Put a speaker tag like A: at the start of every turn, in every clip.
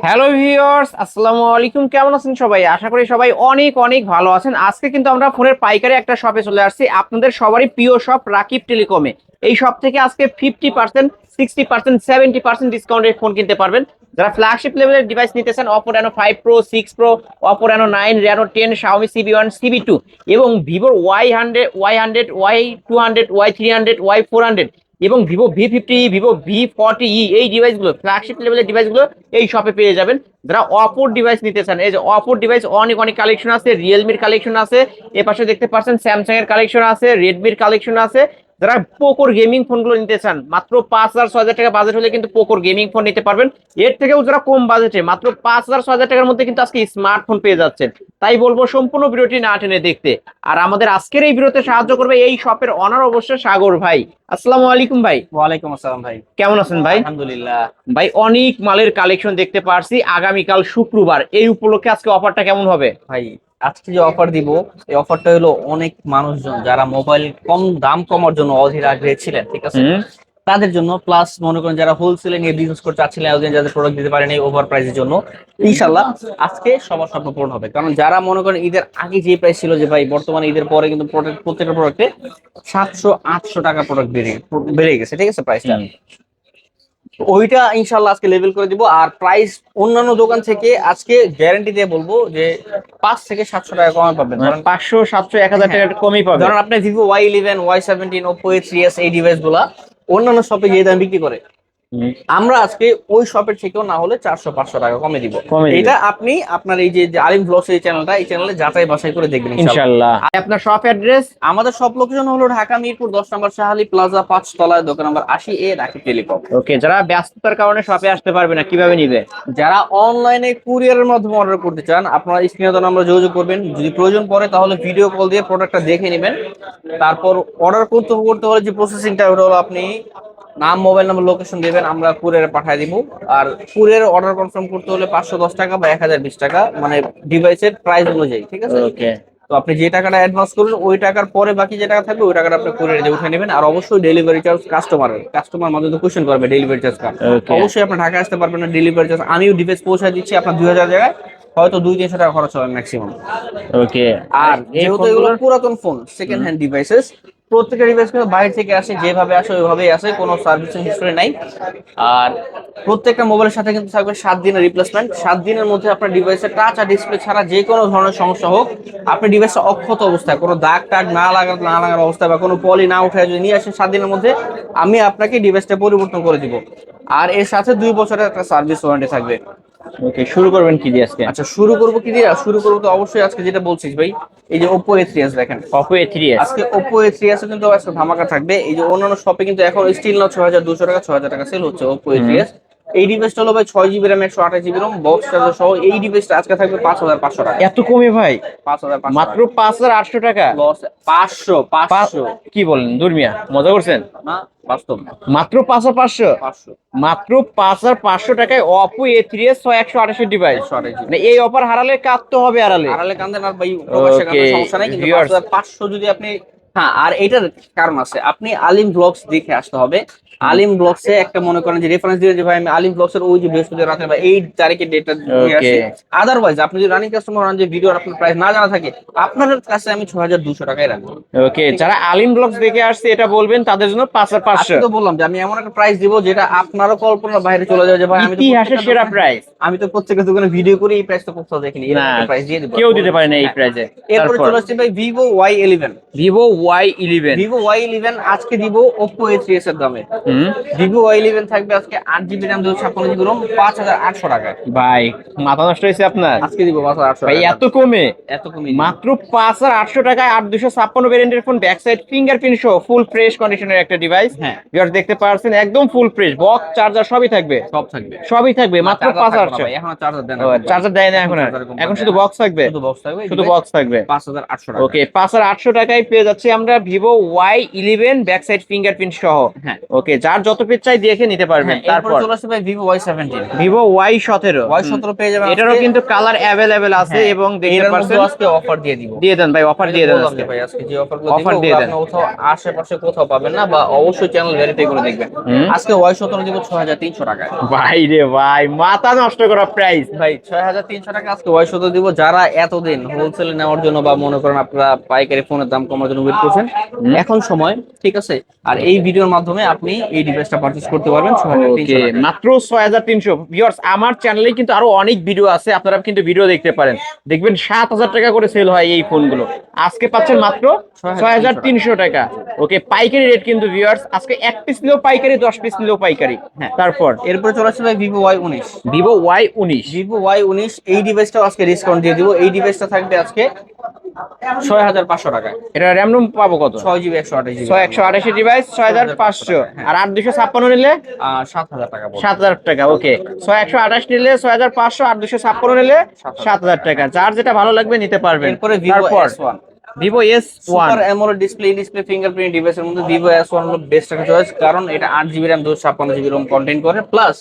A: Hello viewers, আসসালামু আলাইকুম। কেমন আছেন সবাই? আশা করি সবাই অনেক অনেক ভালো আছেন। আজকে কিন্তু আমরা ফোনের পাইকারি একটা শপে চলে আসছি, আপনাদের সবারই প্রিয় শপ রাকিব টেলিকমে। এই শপ থেকে আজকে 50%, 60%, 70% ডিসকাউন্টে ফোন কিনতে পারবেন। যারা ফ্ল্যাগশিপ লেভেলের ডিভাইস নিতে চান, Oppo Reno 5 Pro, 6 Pro, Oppo Reno 9, Reno 10, Xiaomi CB1, CB2 এবং ভিভোর Y100, Y200, Y300, Y400 এবং ভিভো V50, ভিভো V40e এই ডিভাইসগুলো, ফ্ল্যাগশিপ লেভেলের ডিভাইসগুলো এই শপে পেয়ে যাবেন। যারা অপোর ডিভাইস নিতে চান, এই যে অপোর ডিভাইস অনেক অনেক কালেকশন আছে, রিয়েলমির কালেকশন আছে, এ পাশে দেখতে পাচ্ছেন স্যামসাং এর কালেকশন আছে, রেডমির কালেকশন আছে। যারা পোকোর গেমিং ফোনগুলো নিতে চান, মাত্র 5,000-6,000 টাকা বাজেট হলে কিন্তু পোকোর গেমিং ফোন নিতে পারবেন। এর থেকেও যারা কম বাজেটে মাত্র 5,000-6,000 টাকার মধ্যে কিন্তু আজকে স্মার্টফোন পেয়ে যাচ্ছেন। তাই বলবো সম্পূর্ণ ভিডিওটি না টেনে দেখতে। আর আমাদের আজকের এই ভিডিওতে সাহায্য করবে এই শপের অনার অবশ্যই সাগর ভাই। আসসালামু আলাইকুম ভাই।
B: ওয়ালাইকুম আসসালাম ভাই।
A: কেমন আছেন ভাই?
B: আলহামদুলিল্লাহ।
A: ভাই অনেক মালের কালেকশন দেখতে পারছি, আগামীকাল শুক্রবার, এই উপলক্ষে আজকে অফারটা কেমন হবে?
B: ভাই আজকে যে অফার দিব, এই অফারটা হলো অনেক মানুষজন যারা মোবাইল দাম কমার জন্য অধীর আগ্রহী ছিলেন, ঠিক আছে,
A: হুম।
B: তাদের জন্য, প্লাস মনে করেন যারা হোলসেলে নিয়ে বিজনেস করতে চাচ্ছিলেন, এতদিন যাদের প্রোডাক্ট দিতে পারেনি ওভার প্রাইসের জন্য, ইনশাল্লাহ আজকে সবার স্বপ্ন পূরণ হবে। কারণ যারা মনে করেন ঈদের আগে যে প্রাইস ছিল, যে ভাই বর্তমানে ঈদের পরে কিন্তু প্রত্যেকটা প্রোডাক্টে 700-800 টাকা প্রোডাক্ট বেড়ে গেছে, ঠিক আছে, প্রাইসটা ওইটা ইনশাল্লাহ আজকে লেভেল করে দিব। আর প্রাইস অন্যান্য দোকান থেকে আজকে গ্যারান্টি দিয়ে বলবো যে 500 থেকে 700 টাকা কমে পাবেন।
A: মানে
B: ধরেন
A: 500, 700, 1,000
B: হ্যাঁ,
A: টাকা কমই পাবে।
B: ধরেন আপনি Vivo Y11, Y17, Oppo A3s এই ডিভাইস গুলা অন্যান্য শপে যে দাম বিক্রি করে,
A: হুম,
B: আমরা আজকে ওই শপের থেকেও না হলে 400-500 টাকা কমে দিব।
A: কমে দিবে
B: এটা আপনি আপনার এই যে আলিম ব্লগস এই চ্যানেলটা, এই চ্যানেলে যাচাই বাছাই করে দেখবেন ইনশাল্লাহ।
A: ইনশাল্লাহ। আর আপনার শপ অ্যাড্রেস?
B: আমাদের সব লোকেশন হলো ঢাকা মিরপুর 10 নম্বর শাহালি প্লাজা 5 তলায়, দোকান নাম্বার 80A, রাকিব টেলিকম।
A: ওকে, যারা ব্যস্ততার কারণে শপে আসতে পারবে না, কিভাবে নিবে?
B: যারা অনলাইনে কুরিয়ারের মাধ্যমে অর্ডার করতে চান, আপনারা স্ক্রিনে দেওয়া নাম্বারে যোগাযোগ করবেন। যদি প্রয়োজন পড়ে তাহলে ভিডিও কল দিয়ে প্রোডাক্টটা দেখে নেবেন। তারপর অর্ডার করতে হলে যে প্রসেসিংটা, ওটা হলো আপনি নাম, মোবাইল নাম্বার, লোকেশন দেবেন, আমরা কুরিয়ারে পাঠিয়ে দিব। আর কুরিয়ারে অর্ডার কনফার্ম করতে হলে 510 টাকা বা 1,020 টাকা, মানে ডিভাইসের প্রাইস অনুযায়ী, ঠিক আছে।
A: ওকে।
B: তো আপনি যে টাকাটা অ্যাডভান্স করবেন, ওই টাকার পরে বাকি যে টাকা থাকবে ওই টাকাটা আপনি কুরিয়ারে দিয়ে উঠে নেবেন। আর অবশ্যই ডেলিভারি চার্জ কাস্টমার মাঝে কোশ্চেন করবে ডেলিভারি চার্জ কার।
A: ওকে।
B: অবশ্যই আপনি ঢাকা আসতে পারবেন না, ডেলিভারি চার্জ আমিও ডিভাইস পৌঁছায় দিচ্ছি আপনার 2,000 জায়গায়, হয়তো 200-300 টাকা খরচ হবে ম্যাক্সিমাম।
A: ওকে।
B: আর
A: এই
B: যেহেতু এগুলো
A: ফোনগুলোর
B: পুরাতন ফোন, সেকেন্ড হ্যান্ড ডিভাইসেস, প্রত্যেকটা ডিভাইস কিন্তু বাইরে থেকে আসে, যেভাবে আসে ওইভাবেই আসে, কোনো সার্ভিসিং হিস্টরি নাই। আর প্রত্যেকটা মোবাইলের সাথে কিন্তু থাকবে 7 দিনের রিপ্লেসমেন্ট। 7 দিনের মধ্যে আপনার ডিভাইসের টাচ আর ডিসপ্লে ছাড়া যে কোনো ধরনের সমস্যা হোক, আপনি ডিভাইসটা অক্ষত অবস্থায়, কোনো দাগ টাগ না লাগার অবস্থায় বা কোনো পলি না উঠে যদি নিয়ে আসেন 7 দিনের মধ্যে, আমি আপনাকে ডিভাইসটা পরিবর্তন করে দিব। আর এর সাথে 2 বছরের একটা সার্ভিস ওয়ারেন্টি থাকবে।
A: ওকে, শুরু করবেন কি দিয়ে আজকে?
B: আচ্ছা, শুরু করবো তো অবশ্যই আজকে যেটা বলছিস ভাই, এই যে ওপো A3s দেখেন।
A: Oppo A3s।
B: আজকে ওপো A3s কিন্তু আজকে ধামাকা থাকবে। এই যে অন্যান্য শপে কিন্তু এখন স্টিল না 6,200 টাকা, 6,000 টাকা সেল হচ্ছে ওপো
A: হুম।
B: A3s। এই ডিভাইসটা হলো ভাই 6 GB RAM, 128 GB ROM, box charger সহ। এই ডিভাইসটা আজকে থাকবে 5,500 টাকা।
A: এত কমে ভাই?
B: 5,500
A: মাত্র
B: টাকা
A: 5,800 টাকা?
B: লস। 500
A: পা-
B: 500
A: কি বলেন দুর্মিয়া, মজা করছেন?
B: না, বাস্তব।
A: মাত্র 5,500?
B: 500,
A: মাত্র 5,500 টাকায় অপো A3s 128 ডিভাইস?
B: 128 জিবি।
A: মানে এই অফার হারালে কাঁদতে হবে আড়ালে।
B: আড়ালে কান্দেন আর ভাই, প্রকাশ্যে
A: ওকে
B: কান্দেন, সমস্যা নাই, কিন্তু
A: ভিউয়ার্স।
B: 5,500 যদি আপনি, হ্যাঁ, আর এটার কারণ আছে, আপনি আলিম ব্লগস দেখে আসতে হবে। আলিম ব্লগসে একটা মনে করেন যে রেফারেন্স দিয়ে, যে ভাই আমি আলিম ব্লগসের ওই যে বৃহস্পতি রাতে বা এই তারিখে ডেটটা দিয়ে
A: ওকে।
B: আসি। আদারওয়াইজ আপনি যদি রানিং কাস্টমার হন, যে ভিডিওর আপনার প্রাইস না জানা থাকে, আপনার কাছে আমি 6,200 টাকায় রাখবো।
A: ওকে, যারা আলিম ব্লগস দেখে আসছে এটা বলবেন, তাদের জন্য
B: আজকে
A: 5,500।
B: তো বললাম যে আমি এমন একটা প্রাইস দিব যেটা আপনারও কল্পনার বাইরে চলে যাবে, যে ভাই আমি তো
A: ইতিহাসের সেরা প্রাইস।
B: প্রত্যেকটা দোকানে ভিডিও করে এই প্রাইসটা কোথাও দেখিনি,
A: না,
B: এরকম একটা প্রাইস দিয়ে দিব।
A: কেউ দিতে পারে না এই প্রাইসে।
B: এরপরে
A: তারপর
B: চলে আসছে ভাই Vivo Y11।
A: Vivo Y11।
B: Vivo Y11 আজকে দিব ওপো A3s এর দামে।
A: হুম।
B: ভিভো Y11 থাকবে আজকে 8 জিবি র্যাম, 256 জিবি রোম, 5,800 টাকায়।
A: ভাই মাথা নষ্ট হয়েছে আপনার?
B: আজকে দিব 5,800
A: ভাই
B: টাকা।
A: এত কমে?
B: এত কমই দিব।
A: মাত্র 5,800 টাকায় 8,256 ভ্যারিয়েন্টের ফোন, ব্যাক সাইড ফিঙ্গারপ্রিন্ট সহ ফুল ফ্রেশ কন্ডিশনের একটা ডিভাইস।
B: হ্যাঁ,
A: ভিউয়ার্স দেখতে পাচ্ছেন একদম ফুল ফ্রেশ, বক্স চার্জার সবই থাকবে।
B: সব থাকবে।
A: সবই থাকবে মাত্র
B: চার্জার থাকবে না
A: 5,800।
B: ভাই, এখন চার্জার দেন না।
A: চার্জার দেয় না এখন আর?
B: চার্জার কোম্পানি
A: এখন
B: দেয়
A: শুধু
B: না।
A: বক্স থাকবে?
B: শুধু বক্স থাকবে,
A: শুধু বক্স থাকবে।
B: 5,800 টাকা।
A: ওকে, 5,800 টাকায় পেয়ে যাচ্ছি আমরা Vivo Y11 back side fingerprint সহ।
B: হ্যাঁ।
A: ওকে, যার যত পিস চাই দেখে নিতে পারবেন।
B: তারপর
A: তারপর
B: চলে আসবে ভাই Vivo Y17,
A: Vivo Y17,
B: Y17 পেয়ে যাবেন।
A: এটারও কিন্তু কালার অ্যাভেলেবেল আছে এবং দেখতে
B: এর মধ্যে
A: পাচ্ছেন।
B: আজকে অফার দিয়ে দিব।
A: দিয়ে দেন ভাই, অফার দিয়ে দেন
B: বললাম
A: আজকে।
B: যে ভাই আজকে যে অফারগুলো দিব
A: অফার দিয়ে
B: ওগুলো
A: দেন।
B: আপনি কোথাও আশেপাশে কোথাও পাবেন না, বা অবশ্যই চ্যানেল ভেরিফাই করে দেখবেন। আজকে Y17 দিব 6300 টাকায়।
A: ভাই রে ভাই, মাথা নষ্ট করা প্রাইস।
B: ভাই 6300 টাকা আজকে Y17 দিব। যারা এতদিন হোলসেলে নেওয়ার জন্য বা মনে করেন আপনারা পাইকারি ফোনের দাম কমার জন্য ওয়েট করছেন, এখন সময়, ঠিক আছে। আর এই ভিডিওর মাধ্যমে আপনি এই ডিভাইসটা পারচেজ করতে পারবেন 6300
A: ওকে,
B: টাকায়।
A: মাত্র 6300। ভিউয়ার্স, আমার চ্যানেলে কিন্তু আরো অনেক ভিডিও আছে, আপনারা কিন্তু ভিডিও দেখতে পারেন। দেখবেন 7000 টাকা করে সেল হয় এই ফোনগুলো, আজকে পাচ্ছেন মাত্র 6300 টাকা। ওকে, পাইকারি রেট কিন্তু ভিউয়ার্স, আজকে এক পিস নিলেও পাইকারি, 10 পিস নিলেও পাইকারি।
B: হ্যাঁ,
A: তারপর
B: এরপরে চলে আসছে ভাই Vivo Y19।
A: Vivo Y19,
B: Vivo Y19 এই ডিভাইসটাও আজকে ডিসকাউন্ট দিয়ে দিব। এই ডিভাইসটা থাকবে আজকে 6500 টাকায়।
A: এটা র্যাম রোম পাবো কত?
B: 6GB 128GB।
A: 128 ডিভাইস 6500, আর 8256 নিলে
B: 7000 টাকা পড়বে।
A: 7000 টাকা। ওকে, 128 নিলে 6500, আর 256 নিলে 7000 টাকা। যার যেটা ভালো লাগবে নিতে পারবেন।
B: এরপরে ভিভো
A: তারপর
B: S1,
A: Vivo
B: super
A: S1,
B: AMOLED display fingerprint ডিভাইসের মধ্যে ভিভো S1 হলো বেস্ট একটা চয়েস, কারণ এটা 8GB RAM 256GB ROM content করে। প্লাস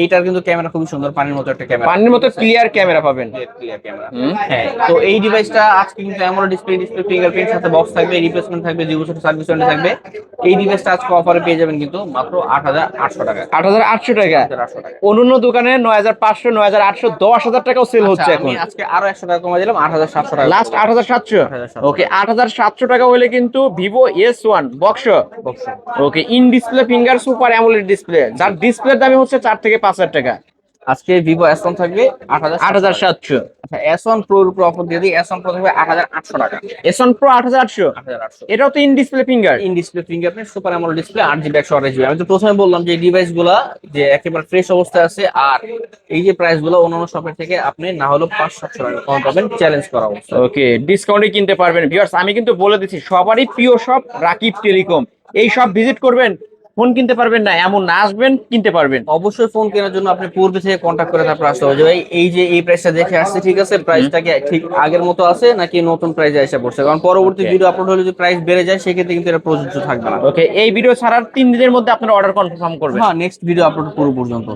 B: এইটার কিন্তু ক্যামেরা খুবই সুন্দর, পানির মতো একটা ক্যামেরা,
A: পানির মতো ক্লিয়ার ক্যামেরা পাবেন।
B: Clear camera. হ্যাঁ, তো এই ডিভাইসটা আজকে কিন্তু অ্যামোলেড ডিসপ্লে ফিঙ্গারপ্রিন্ট সাথে বক্স থাকবে, রিপ্লেসমেন্ট থাকবে, 2 বছরের সার্ভিস ওয়ারেন্টি থাকবে। এই ডিভাইসটা আজকে অফারে পেয়ে যাবেন কিন্তু মাত্র 8800 টাকা।
A: 8800 টাকা।
B: 8800 টাকা।
A: অন্যান্য দোকানে 9500, 9800, 10000 টাকাও সেল হচ্ছে এখন।
B: আমি আজকে আরো 100 টাকা কমাই দিলাম, 8700 টাকা।
A: লাস্ট 8700। ওকে, 8700 টাকা হলে কিন্তু Vivo S1 box. Okay, in display finger super AMOLED display, যার ডিসপ্লের দামই হচ্ছে 4 থেকে 5000 টাকা।
B: আজকে ভিভো S1 থাকবে
A: 8700।
B: আচ্ছা, S1 Pro এর উপর অফার দিয়ে দিই। S1 Pro থাকবে 8800 টাকা।
A: S1 Pro 8800,
B: 8800।
A: এটাও তো in display finger.
B: In display fingerprint super AMOLED display 8GB 128GB। আমি তো প্রথমে বললাম যে এই ডিভাইসগুলো যে একেবারে ফ্রেশ অবস্থায় আছে, আর এই যে প্রাইসগুলো অন্যান্য শপের থেকে আপনি না হলেও 500-700 টাকা কম পাবেন, চ্যালেঞ্জ করা অবস্থা।
A: ওকে, ডিসকাউন্টে কিনতে পারবেন। ভিউয়ার্স, আমি কিন্তু বলে দিচ্ছি, সবারই প্রিয় শপ রাকিব টেলিকম। এই শপ ভিজিট করবেন, ফোন কিনতে পারবেন না এমন না, আসবেন কিনতে পারবেন।
B: অবশ্যই ফোন কেনার জন্য আপনি পূর্বে থেকে কন্ট্যাক্ট করে তারপর আসতে হবে যে ভাই এই যে এই প্রাইসটা দেখে আসছে, ঠিক আছে, প্রাইসটা কি ঠিক আগের মতো আছে নাকি নতুন প্রাইসে এসে পড়ছে, কারণ পরবর্তী ভিডিও আপলোড হলে যদি প্রাইস বেড়ে যায় সেক্ষেত্রে কিন্তু এটা প্রযোজ্য থাকবে না।
A: ওকে, এই ভিডিও ছাড়ার 3 দিনের মধ্যে আপনার অর্ডার কনফার্ম করবেন।
B: হ্যাঁ, নেক্সট ভিডিও আপলোড পুরো পর্যন্ত।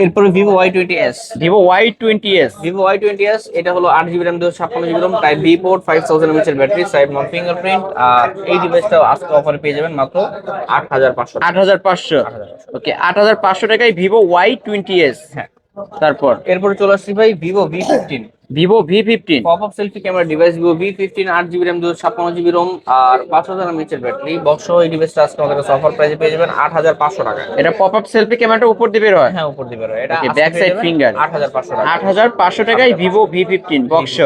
B: এরপরে Vivo Y20s।
A: Vivo Y20s,
B: Vivo Y20s এটা হলো 8GB RAM 256GB ROM, type B port, 5000 mAh এর ব্যাটারি, সাইড মাউন্ট ফিঙ্গারপ্রিন্ট। আর এই ডিভাইসটা আজকে অফারে পেয়ে যাবেন মাত্র 8500 টাকা।
A: 8500। ওকে, 8500 টাকায় ভিভো Y20s।
B: হ্যাঁ,
A: তারপর
B: এরপরে চলে আসছি ভাই Vivo V15।
A: Vivo V15,
B: pop up selfie camera device Vivo V15, 8GB RAM 256GB ROM আর 5000 mAh এর ব্যাটারি। বক্স সহ এই ডিভাইসটা আজকে আমাদের কাছে অফার প্রাইসে পেয়ে যাবেন 8500 টাকা।
A: এটা পপ আপ সেলফি ক্যামেরাটা উপর দিকে হয়।
B: হ্যাঁ, উপর দিবে এটা
A: ওকে, ব্যাক সাইড ফিঙ্গার।
B: 8500 টাকা।
A: 8500 টাকায় ভিভো V15 বক্স।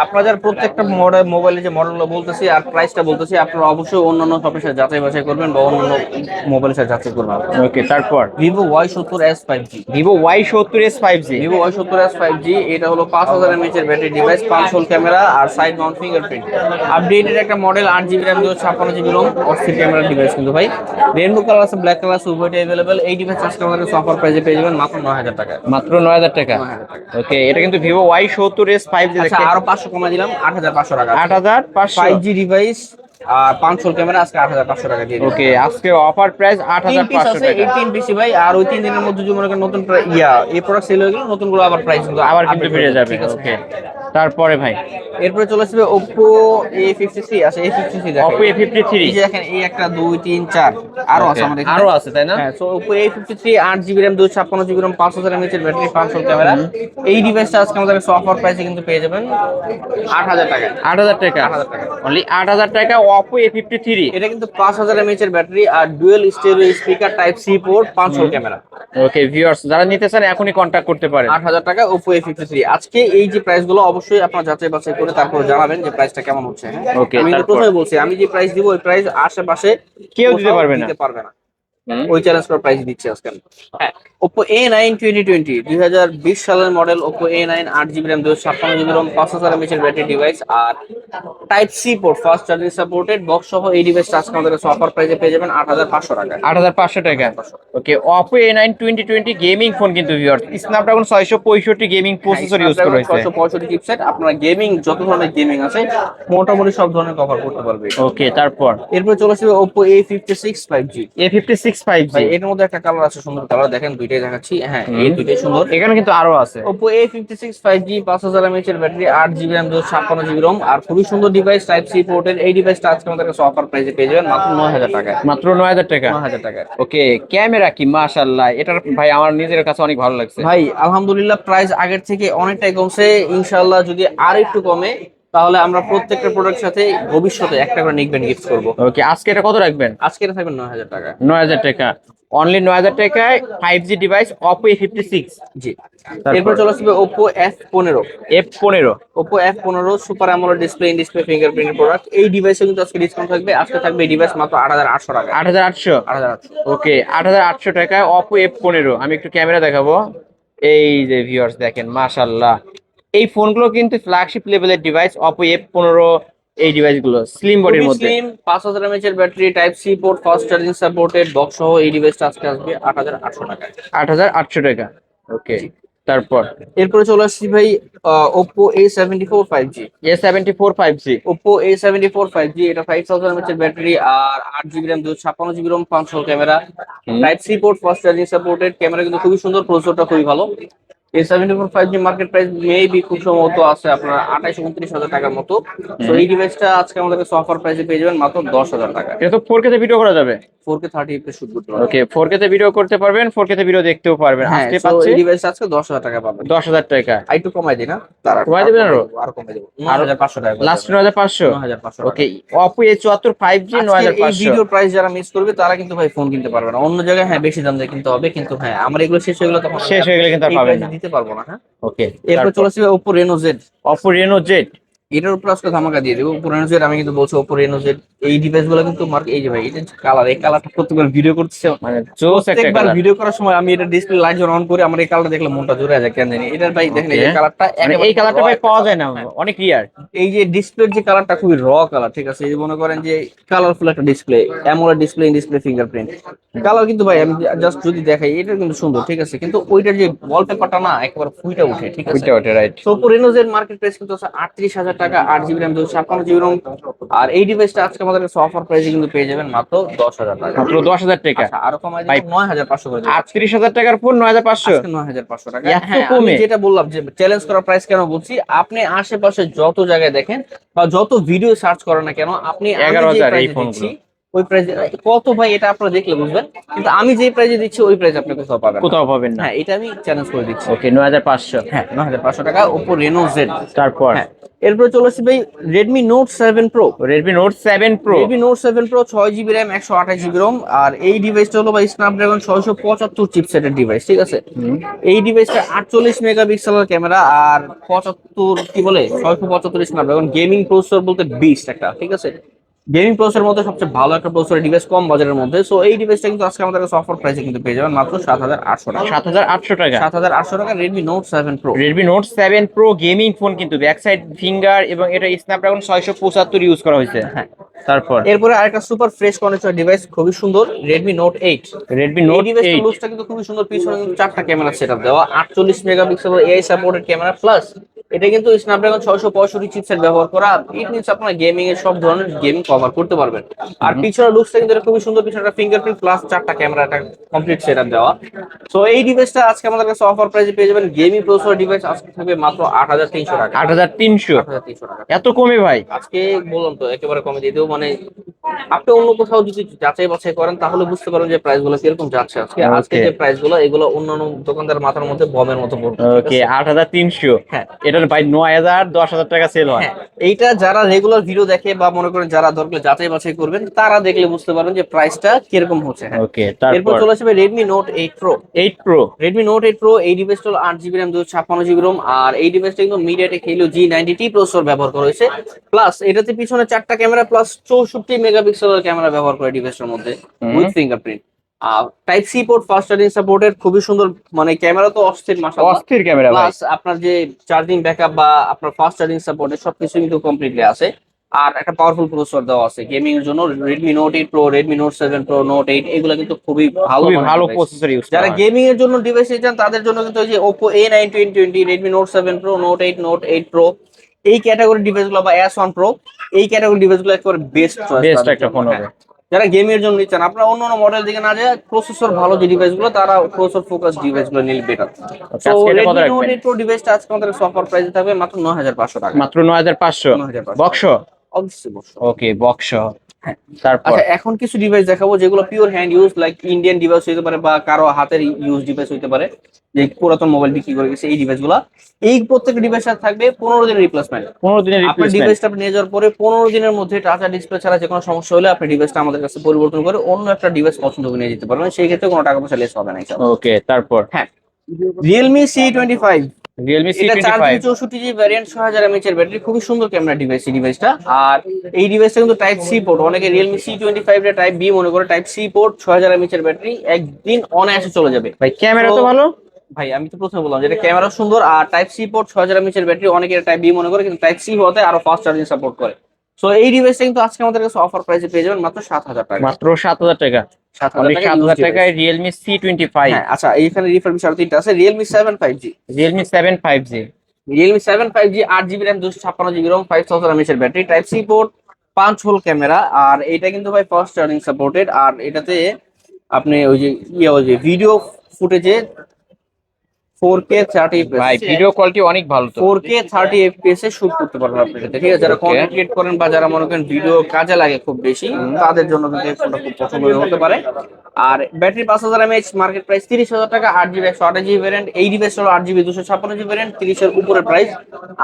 B: আপনাদের প্রত্যেকটা মডেল মোবাইলে যে মডেলগুলো বলতেছি আর প্রাইসটা বলতেছি, আপনারা অবশ্যই অন্যান্য শপের সাথে যাচাই বাছাই করবেন বা অন্যান্য মোবাইলের সাথে যাচাই করবেন।
A: ওকে, তারপর
B: Vivo Y70s 5G।
A: Vivo Y70s 5G,
B: Vivo Y70s 5G এটা হলো 5000 mAh এর ব্যাটারি ডিভাইস, 5 হোল ক্যামেরা আর সাইড মাউন্ট ফিঙ্গারপ্রিন্ট। আপডেটেড একটা model, 8GB RAM 256GB ROM, অস্থির ক্যামেরা ডিভাইস কিন্তু ভাই। রেইনবো কালার আছে, ব্ল্যাক কালার আছে, উভয়টাই अवेलेबल। এই ডিভাইস আজকে আমাদের অফার প্রাইসে পেয়ে যাবেন মাত্র 9000 টাকা।
A: মাত্র 9000 টাকা। ওকে, এটা কিন্তু ভিভো Y70s 5G।
B: আচ্ছা, আরো 500 কমা দিলাম, 8500 টাকা।
A: 8500।
B: 5G ডিভাইস আর 5 হোল ক্যামেরা আজকে 8500 টাকা দিয়ে দিই।
A: ওকে, আজকে অফার প্রাইস 8500 টাকা।
B: এই 3 পিসি ভাই, আর ওই 3 দিনের মধ্যে যদি মনে করেন নতুন এই প্রোডাক্ট সেল হয়ে গেল, নতুন গুলো আবার প্রাইস কিন্তু
A: আবার কিন্তু বেড়ে যাবে।
B: ঠিক আছে।
A: ওকে, তারপরে ভাই
B: এরপরে চলে আসবে Oppo A53 আছে। A53 দেখেন,
A: Oppo A53,
B: এই যে দেখেন, এই একটা 2 3 4 আরো আছে আমাদের এখানে।
A: আরো আছে তাই না?
B: হ্যাঁ, so Oppo A53 8GB RAM 256GB ROM 5000 mAh এর ব্যাটারি, 5 হোল ক্যামেরা। এই ডিভাইসটা আজকে আমাদের অফার প্রাইসে কিন্তু পেয়ে যাবেন 8000 টাকা।
A: 8000 টাকা।
B: 8000 টাকা।
A: অনলি 8000 টাকা Oppo A53।
B: এটা কিন্তু 5000 mAh এর ব্যাটারি আর dual stereo speaker type C port, 5 hole camera.
A: Okay viewers, যারা নিতে চান এখনই কন্টাক্ট করতে পারেন।
B: 8000 টাকা Oppo A53। আজকে এই যে প্রাইস গুলো অবশ্যই আপনারা যাচাই বাছাই করে তারপর জানাবেন যে প্রাইসটা কেমন হচ্ছে।
A: ওকে,
B: আমি কিন্তু
A: তারপর
B: প্রথমে বলছি, আমি যে প্রাইস দিব ওই প্রাইস আশেপাশে
A: কেউ দিতে
B: কোথাও
A: পারবে না।
B: দিতে পারবে না। ওই চ্যালেঞ্জ করা প্রাইস দিচ্ছি আজকে আমি। হ্যাঁ, Oppo A9 2020 2020 সালের model Oppo A9 8GB RAM 256GB ROM 5000 mAh এর ব্যাটারি ডিভাইস আর type C port fast charging supported box সহ এই ডিভাইসটা আজকে আমাদের কাছে অফার প্রাইসে পেয়ে যাবেন 8500 টাকা।
A: 8500 টাকা। ওকে, Oppo A9 2020 গেমিং ফোন কিন্তু viewers, Snapdragon 665 gaming processor use করা হয়েছে।
B: 665 চিপসেট, আপনারা গেমিং যত ধরনের গেমিং আছে মোটামুটি সব ধরনের কভার করতে পারবে।
A: ওকে, তারপর
B: এরপর চলে আসবে Oppo A56 5G।
A: A56 5G,
B: ভাই এর মধ্যে একটা কালার আছে, সুন্দর কালার, দেখেন দুইটাই দেখাচ্ছি। হ্যাঁ, এই দুইটাই সুন্দর।
A: এখানে কিন্তু আরো আছে।
B: Oppo A56 5G 5000 mAh এর battery 8GB RAM 256GB ROM আর খুবই সুন্দর ডিভাইস, টাইপ সি পোর্টের। এই ডিভাইসটা আজকে আমাদের কাছে অফার প্রাইসে পেয়ে যাবেন মাত্র 9000 টাকায়।
A: মাত্র 9000 টাকা।
B: 9000 টাকায়।
A: ওকে, ক্যামেরা কি মাশাআল্লাহ, এটার ভাই আমার নিজের কাছে অনেক ভালো লাগছে
B: ভাই আলহামদুলিল্লাহ প্রাইস আগের থেকে অনেকটাই কমছে। ইনশাআল্লাহ যদি আর একটু কমে তাহলে আমরা প্রত্যেকটা প্রোডাক্ট সাথে ভবিষ্যতে একটা করে নিকবেন গিফট করব।
A: ওকে, আজকে এটা কত রাখবেন?
B: আজকে এটা থাকবে 9000 টাকা।
A: 9000 টাকা, অনলি 9000 টাকায় 5G ডিভাইস Oppo A56।
B: জি, এরপর চলে আসবে Oppo F15।
A: F15
B: Oppo F15 super AMOLED display in display fingerprint product. এই ডিভাইসে কিন্তু আজকে ডিসকাউন্ট থাকবে। আজকে থাকবে এই ডিভাইস মাত্র 8800 টাকা।
A: 8800।
B: 8800।
A: ওকে, 8800 টাকায় Oppo F15। আমি একটু ক্যামেরা দেখাবো। এই যে ভিউয়ার্স দেখেন মাশাআল্লাহ, এই ফোনগুলো কিন্তু ফ্ল্যাগশিপ লেভেলের ডিভাইস Oppo F15। এই ডিভাইসগুলো স্লিম বডির
B: খুবই
A: মধ্যে,
B: স্লিম, 5000 mAh এর battery, type C port, fast charging supported box সহ এই ডিভাইসটা আজকে আসবে 8800 টাকায়।
A: 8800 টাকা। ওকে, তারপর
B: এরপরে চলে আসছি ভাই Oppo A74 5G।
A: A74 5G।
B: Oppo A74 5G, এটা 5000 mAh এর ব্যাটারি আর 8GB RAM 256GB ROM 500 camera, type C port, fast charging supported. Camera কিন্তু খুবই সুন্দর, প্রসেসরটা খুবই ভালো। A74 5G market price maybe খুব সম্ভবত আছে আপনার 28-29 হাজার টাকার মতো। তো এই ডিভাইসটা আজকে আমাদের কাছে অফার প্রাইসে পেয়ে যাবেন মাত্র 10,000 টাকা।
A: এটা তো 4K তে ভিডিও করা যাবে।
B: 4K 30 fps শুট করতে পারবেন।
A: ওকে, 4K তে ভিডিও করতে পারবেন, 4K তে ভিডিও দেখতেও পারবেন।
B: হ্যাঁ,
A: আজকে
B: তো
A: পাচ্ছে
B: এই ডিভাইস আজকে 10,000 টাকা পাবেন।
A: 10000 টাকা।
B: আর একটু কমাই দিই না, তারা
A: কমাই দিবেন আরো?
B: আরো কমাই দেব, 9500 টাকা।
A: লাস্ট 9500।
B: 9500।
A: ওকে, Oppo A74 5G
B: এই
A: 9500।
B: ভিডিও প্রাইস যারা মিস করবে তারা কিন্তু ভাই ফোন কিনতে পারবে না। অন্য জায়গায় হ্যাঁ বেশি দাম দিয়ে কিনতে হবে, কিন্তু হ্যাঁ আমার এগুলো শেষ হয়ে গেলে তখন
A: শেষ হয়ে গেলে কিন্তু আর
B: এই
A: পাবেন
B: প্রাইসে
A: না।
B: দিতে পারবো না। হ্যাঁ,
A: ওকে,
B: এরপর চলে আসবে Oppo Reno Z।
A: Oppo Reno Z।
B: এটার উপর আজকে ধামাকা দিয়ে দেবো। Oppo Reno Z আমি কিন্তু বলছি Oppo Reno Z এই ডিভাইস গুলো কিন্তু এই যে ভাই এটা কালার, এই কালারটা প্রত্যেকবার ভিডিও করতেছে
A: মানে জোস একটা
B: প্রত্যেকবার
A: কালার।
B: ভিডিও করার সময় আমি এটা ডিসপ্লে লাইট যখন অন করি আমার এই কালারটা দেখলে মনটা জুড়ে যায় কেন জানি। এটার ভাই দেখেন এই যে কালারটা,
A: মানে এই কালারটা ভাই পাওয়া যায় না, অনেক রিয়ার।
B: এই যে ডিসপ্লের যে কালারটা খুবই র কালার, ঠিক আছে। এই যে মনে করেন যে কালারফুল একটা display, AMOLED display in display fingerprint colour কিন্তু ভাই আমি জাস্ট যদি দেখাই এটা কিন্তু সুন্দর, ঠিক আছে, কিন্তু ওইটার যে ওয়ালপেপারটা না একেবারে ফুইটা উঠে, ঠিক আছে।
A: ওইটা রাইট।
B: তো Oppo Reno Z market price কিন্তু আছে 38,000 টাকা, 8GB RAM 256GB ROM। আর এই ডিভাইসটা আজকে আমাদের কাছে অফার প্রাইসে কিন্তু পেয়ে যাবেন মাত্র 10,000 টাকা।
A: মাত্র 10000 টাকা।
B: আচ্ছা, আরো কমাই দিই 9500 করে দিই।
A: 38000 টাকার ফোন 9500।
B: আজকে 9500 টাকা।
A: এত
B: হ্যাঁ, আমি
A: কমে?
B: যেটা বললাম যে চ্যালেঞ্জ করা প্রাইস কেন বলছি, আপনি আশেপাশে যত জায়গায় দেখেন বা যত ভিডিও সার্চ করেন না কেন, আপনি আমি যে
A: 11000 এই
B: প্রাইসে
A: ফোনগুলো।
B: দিচ্ছি ওই প্রাইসে কত ভাই এটা আপনারা দেখলে বুঝবেন, কিন্তু আমি যে প্রাইসে দিচ্ছি ওই প্রাইস আপনি কোথাও পাবেন না।
A: কোথাও পাবেন না।
B: হ্যাঁ, এটা আমি চ্যালেঞ্জ করে দিচ্ছি।
A: ওকে, 9500।
B: হ্যাঁ, 9500 টাকা Oppo Reno Z।
A: তারপর
B: হ্যাঁ, এরপরে চলে আসছে ভাই Redmi Note 7 Pro।
A: Redmi Note 7 Pro।
B: Redmi Note 7 Pro 6GB RAM 128GB ROM আর এই ডিভাইসটা হলো ভাই Snapdragon 675 চিপসেটের ডিভাইস, ঠিক আছে। এই ডিভাইসটা 48 মেগাপিক্সেলের ক্যামেরা আর 75 কি বলে 675 Snapdragon গেমিং প্রসেসর বলতে বিস্ট একটা, ঠিক আছে। গেমিং প্রসেসরের মধ্যে সবচেয়ে ভালো একটা প্রসেসর ডিভাইস কম বাজারের মধ্যে। সো এই ডিভাইসটা কিন্তু আজকে আমাদের কাছে অফার প্রাইসে কিন্তু পেয়ে যাবেন মাত্র 7800 টাকা।
A: 7800 টাকা।
B: 7800 টাকা Redmi Note 7 Pro।
A: Redmi Note 7 Pro gaming phone কিন্তু ব্যাক সাইড ফিঙ্গার এবং এটা Snapdragon 675 ইউজ করা হয়েছে।
B: হ্যাঁ,
A: তারপর
B: এরপরে আরেকটা সুপার ফ্রেশ কন্ডিশন ডিভাইস খুবই সুন্দর Redmi Note 8।
A: Redmi
B: এই
A: Note
B: ডিভাইসের
A: 8।
B: লুকসটা কিন্তু খুবই সুন্দর, পিছনে কিন্তু চারটা ক্যামেরা সেটআপ দেওয়া, 48 মেগাপিক্সেলের এআই সাপোর্টেড ক্যামেরা প্লাস এটা কিন্তু Snapdragon 665 চিপসেট ব্যবহার করা। ইট মিন্স আপনারা গেমিং এর সব ধরনের গেমিং কভার করতে পারবেন। আর পিছনের লুকসটা কিন্তু এটা খুবই সুন্দর, পিছনে একটা ফিঙ্গারপ্রিন্ট প্লাস চারটা ক্যামেরা একটা কমপ্লিট সেটআপ দেওয়া। সো এই ডিভাইসটা আজকে আমাদের কাছে অফার প্রাইসে পেয়ে যাবেন। গেমিং প্রসেসর ডিভাইস আজকে থাকবে মাত্র 8300 টাকা।
A: 8300।
B: 8300 টাকা
A: এত কমে ভাই?
B: আজকে বললাম তো একেবারে কমে দিয়ে দেবো। মানে আপনি অন্য কোথাও যদি যাচাই বাছাই করেন তাহলে বুঝতে পারবেন যে প্রাইস গুলো কিরকম যাচ্ছে আজকে। আজকে যে প্রাইস গুলো এগুলো অন্যান্য দোকানদার মাথার মধ্যে বমের মতো পড়বে।
A: ওকে, 8300।
B: হ্যাঁ,
A: এটার ভাই 9000 10000 টাকা সেল হয়।
B: হ্যাঁ, এইটা যারা রেগুলার ভিডিও দেখে বা মনে করেন যারা দরকার যাচাই বাছাই করবেন তারা দেখলে বুঝতে পারবেন যে প্রাইসটা কিরকম হচ্ছে। হ্যাঁ,
A: ওকে,
B: এরপর
A: তারপর
B: চলে আসবে Redmi Note 8 Pro।
A: 8 Pro।
B: Redmi Note 8 Pro এই ডিভাইসটা হলো 8GB RAM 256GB ROM আর এই ডিভাইসটা কিন্তু MediaTek Helio G90T প্রসেসর ব্যবহার করা হয়েছে। প্লাস এটাতে পিছনে চারটা ক্যামেরা প্লাস 64 মেগাপিক্সেলের ক্যামেরা ব্যবহার করে ডিভাইসের মধ্যে with fingerprint. Type C port, fast charging supported, খুবই সুন্দর, মানে ক্যামেরা তো অস্থির মাশাআল্লাহ।
A: অস্থির ক্যামেরা ভাই।
B: প্লাস আপনার যে চার্জিং ব্যাকআপ বা আপনার ফাস্ট চার্জিং সাপোর্টেড সবকিছু কিন্তু কমপ্লিটলি আছে। আর একটা পাওয়ারফুল প্রসেসর দেওয়া আছে গেমিং এর জন্য। Redmi Note 8 Pro, Redmi Note 7 Pro, Note 8 এগুলো কিন্তু খুবই ভালো
A: খুবই
B: মানের
A: ভালো
B: ডিভাইস।
A: প্রসেসর ইউজ করা
B: যারা
A: হয়।
B: গেমিং এর জন্য ডিভাইস চান তাদের জন্য কিন্তু ওই যে Oppo A9 2020, Redmi Note 7 Pro, Note 8, Note 8 Pro এই ক্যাটাগরি ডিভাইসগুলো বা S1 Pro এই ক্যাটাগরি ডিভাইসগুলো একেবারে বেস্ট চয়েস
A: বেস্ট
B: তাদের
A: একটা
B: জন্য।
A: ফোন
B: হ্যাঁ,
A: হবে।
B: যারা গেমের জন্য নিচ্ছেন, আপনারা অন্য অন্য মডেল দিকে না যায় প্রসেসর ভালো যে ডিভাইসগুলো তারা প্রসেসর ফোকাস ডিভাইসগুলো নিলে বেটার।
A: আচ্ছা,
B: তো
A: আজকে এটা কত
B: Redmi Note
A: রাখবেন?
B: 8 Pro ডিভাইসটা আজকে আমাদের অফার প্রাইসে থাকবে মাত্র 9500 টাকা।
A: মাত্র 9500।
B: 9500
A: বক্স?
B: অবশ্যই বসো।
A: ওকে, বক্স।
B: হ্যাঁ।
A: তারপর
B: আচ্ছা, এখন কিছু ডিভাইস দেখাবো যেগুলো pure hand use, like Indian device হতে পারে বা কারো হাতের ইউজ ডিভাইস হতে পারে, যে পুরাতন মোবাইল বিক্রি করে গেছে এই ডিভাইসগুলো। এই প্রত্যেক ডিভাইসের থাকবে 15 দিনের রিপ্লেসমেন্ট।
A: 15 দিনের
B: আপনার
A: রিপ্লেসমেন্ট।
B: ডিভাইসটা আপনি নিয়ে যাওয়ার পরে 15 দিনের মধ্যে টাচ আর ডিসপ্লে ছাড়া যে কোনো সমস্যা হলে আপনি ডিভাইসটা আমাদের কাছে পরিবর্তন করে অন্য একটা ডিভাইস পছন্দ করে নিয়ে যেতে পারবেন, সেই ক্ষেত্রে কোনো টাকা পয়সা লেস হবে না ইনশাআল্লাহ।
A: ওকে, তারপর
B: হ্যাঁ, Realme C25,
A: Realme
B: এটা 4 GB
A: C25।
B: 64 GB variant, 6000 mAh এর ব্যাটারি, খুবই সুন্দর ক্যামেরা ডিভাইস এই ডিভাইসটা। আর এই ডিভাইসটা কিন্তু টাইপ সি পোর্ট, অনেকে Realme C25 রে টাইপ বি মনে করে, টাইপ সি পোর্ট, 6000 mAh এর ব্যাটারি, একদিন অনায়াসে চলে যাবে
A: ভাই ক্যামেরা তো
B: তো
A: ভালো।
B: ভাই আমি তো প্রথমে বললাম যেটা ক্যামেরা সুন্দর আর টাইপ সি পোর্ট, 6000 mAh এর ব্যাটারি, অনেকে টাইপ বি মনে করে কিন্তু টাইপ সি হতে আরো ফাস্ট চার্জিং সাপোর্ট করে। সো এই ডিভাইসটা কিন্তু আজকে আমাদের কাছে অফার প্রাইসে পেয়ে যাবেন মাত্র 7000 টাকা।
A: মাত্র 7000 টাকা।
B: 7000
A: অনলি
B: টাকা
A: 7000
B: ইউজ
A: টাকায়
B: ডিভাইস।
A: Realme C25।
B: হ্যাঁ, আচ্ছা এইখানে রিফারবিশ আরো তিনটা আছে, Realme 7 5G,
A: Realme 7 5G।
B: Realme 7 5G 8 GB RAM, 256 GB ROM, 5000 mAh এর battery, type C port, 5 hole camera. আর এটা কিন্তু ভাই ফাস্ট চার্জিং সাপোর্টেড। আর এটাতে আপনি ওই যে ওই যে ভিডিও ফুটেজে 4K 30
A: ভাই
B: fps,
A: ভিডিও কোয়ালিটি অনেক ভালো তো।
B: 4K 30 FPS এ শুট করতে পারবেন আপনি এটাতে, ঠিক আছে? যারা
A: ওকে।
B: কন্টেন্ট ক্রিয়েট করেন বা যারা মনে করেন ভিডিও কাজে লাগে খুব বেশি, তাদের জন্য কিন্তু এই ফোনটা খুব পছন্দের হতে পারে। আর ব্যাটারি 5000 mAh, মার্কেট প্রাইস 30000 টাকা, 8 GB 128 GB ভ্যারিয়েন্ট। এই ডিভাইস হলো 8 GB 256 GB ভ্যারিয়েন্ট, 30 এর উপরে প্রাইস।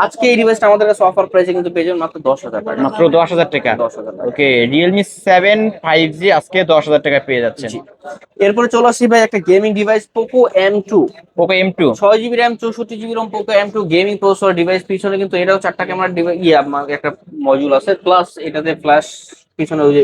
B: আজকে এই ডিভাইসটা আমাদের কাছে অফার প্রাইসে কিন্তু পেয়ে যাবেন মাত্র 10000 টাকা।
A: মাত্র 10000 টাকা।
B: 10000 টাকা।
A: ওকে, Realme 7 5G আজকে 10000 টাকা পেয়ে যাচ্ছেন।
B: জি। এরপরে চলে আসছি ভাই একটা gaming device, Poco M2,
A: Poco M2।
B: 6 GB RAM 64 GB ROM, Poco M2 gaming processor device. পিছনে কিন্তু এটাও 4টা ক্যামেরা ডিভাইস, আমার একটা মডিউল আছে, প্লাস এটাতে ফ্ল্যাশ, পিছনে ওই যে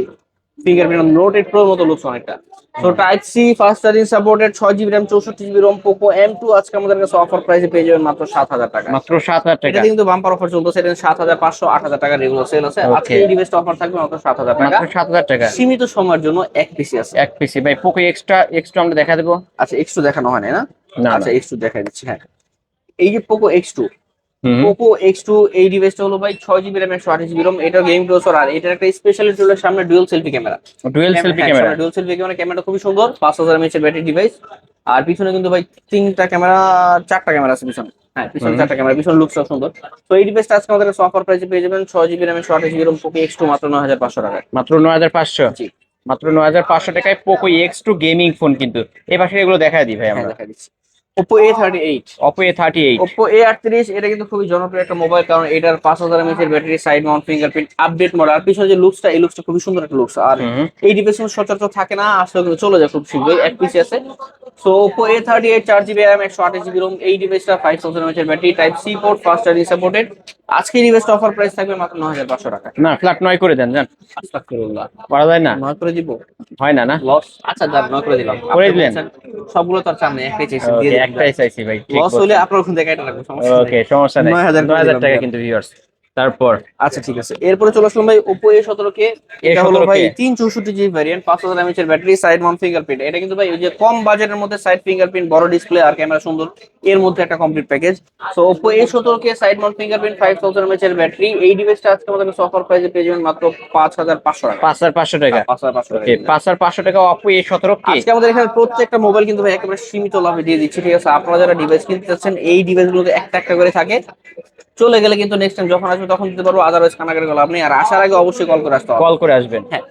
B: ফিঙ্গারপ্রিন্ট, নোট 8 প্রোর মতো লুকস অনেকটা। তো type C fast charging supported, 6 GB RAM 64 GB ROM, Poco M2 আজকে আমাদের কাছে অফার প্রাইসে পেয়ে যাবেন মাত্র 7000 টাকা।
A: মাত্র 7000 টাকা।
B: এটাতে কিন্তু বাম্পার অফার চলতেছে, এটা 7500 8000 টাকা রেগুলার সেল আছে। আজকে
A: ওকে,
B: এই ডিভাইসটা অফার থাকবে মাত্র 7000 টাকা,
A: মাত্র 7000 টাকা।
B: সীমিত সময়ের জন্য এক পিসি আছে।
A: এক পিসি ভাই Poco X2 আমরা দেখা দেবো।
B: আচ্ছা, X2 দেখানো হয় না না?
A: না
B: আচ্ছা,
A: না।
B: X2 দেখাই দিচ্ছি। হ্যাঁ, এই যে Poco X2,
A: হুম।
B: Poco X2 এই ডিভাইসটা হলো ভাই 6 GB RAM 128 GB ROM, এটা গেম প্রসেসর। আর এটার একটা স্পেশালিটি হলো সামনে dual selfie camera.
A: Dual selfie
B: হ্যাঁ,
A: ক্যামেরা।
B: সামনে ডুয়াল সেলফি ক্যামেরা, ক্যামেরাটা খুবই সুন্দর, 5000 mAh এর ব্যাটারি ডিভাইস। আর পিছনে কিন্তু ভাই তিনটা ক্যামেরা, 4টা ক্যামেরা আছে পিছনে। হ্যাঁ, পিছনে 4টা ক্যামেরা, পিছনে লুকসটাও সুন্দর। তো এই ডিভাইসটা আজকে আমাদের কাছে অফার প্রাইসে পেয়ে যাবেন 6 GB RAM 128 GB ROM, Poco X2 মাত্র 9500 টাকায়।
A: মাত্র 9500।
B: জি।
A: মাত্র 9500 টাকায় Poco X2 গেমিং ফোন কিন্তু। এই পাশে এগুলো দেখা দিই ভাই
B: হ্যাঁ,
A: আমরা।
B: দেখা দিচ্ছি। Oppo A38,
A: Oppo A38।
B: Oppo A38 এটা কিন্তু খুবই জনপ্রিয় একটা মোবাইল, কারণ এটার 5000 mAh এর battery, side mount fingerprint, update model. আর পিছনে যে লুকসটা, এই লুকসটা খুবই সুন্দর একটা লুকস। আর
A: হুম।
B: এই ডিভাইস কিন্তু সচরাচর থাকে না, আসলে কিন্তু চলে যায় খুব শীঘ্রই, এক পিসি আছে। So Oppo A38 4 GB RAM 128 GB ROM, এই ডিভাইসটা 5000 mAh এর battery, type C port, fast charging supported. আজকে এই ডিভাইসটা অফার প্রাইস থাকবে মাত্র 9500 টাকা।
A: না, ফ্ল্যাট 9 করে দেন জান।
B: আস্তাগফিরুল্লাহ,
A: করা যায় না?
B: নয় করে দিব?
A: হয় না না?
B: লস? আচ্ছা দাঁড়, নয় করে দিলাম।
A: করে
B: আপনি
A: দিলেন?
B: বলছেন সবগুলো তো আর চান না, একটাই চাইছেন, দিয়ে
A: ওকে,
B: দিলাম।
A: একটাই চাইছি ভাই, ঠিক
B: লস হলে
A: বলছেন।
B: আপনার ওখান থেকে এটা রাখবো, সমস্যা নেই।
A: ওকে, সমস্যা নাই।
B: 9000 করে
A: 9000
B: দিলাম
A: টাকা
B: ভাইয়া।
A: কিন্তু ভিউয়ার্স। তারপর
B: আচ্ছা ঠিক আছে, এরপরে চলে আসলাম ভাই Oppo A17 কে। এটা হলো
A: A17
B: ভাই
A: কে।
B: 364 GB ভ্যারিয়েন্ট, 5000 mAh এর ব্যাটারি, সাইড মাউন্ট ফিঙ্গারপ্রিন্ট। এটা কিন্তু ভাই ওই যে কম বাজেটের মধ্যে সাইড ফিঙ্গারপ্রিন্ট, বড় ডিসপ্লে আর ক্যামেরা সুন্দর, এর মধ্যে একটা complete package. So Oppo A17 কে, সাইড মাউন্ট ফিঙ্গারপ্রিন্ট, 5000 mAh এর ব্যাটারি, এই ডিভাইসটা আজকে আমাদের অফার প্রাইসে পেয়ে যাবেন মাত্র 5500 টাকা।
A: 5500 টাকা।
B: 5500 টাকা।
A: ওকে, 5500 টাকা Oppo A17 কে।
B: আজকে আমাদের এখানে প্রত্যেকটা মোবাইল কিন্তু ভাই একেবারে সীমিত লাভে দিয়ে দিচ্ছি, ঠিক আছে? আপনারা যারা ডিভাইস কিনতে চাচ্ছেন, এই ডিভাইসগুলোতে একটা একটা করে থাকে, চলে গেলে কিন্তু নেক্সট টাইম যখন আসবে তখন দিতে পারবো, আদারওয়াইজ কানাকারি গেল আপনি। আর আসার আগে অবশ্যই কল করে আসতে হবে।
A: কল করে আসবেন।
B: হ্যাঁ,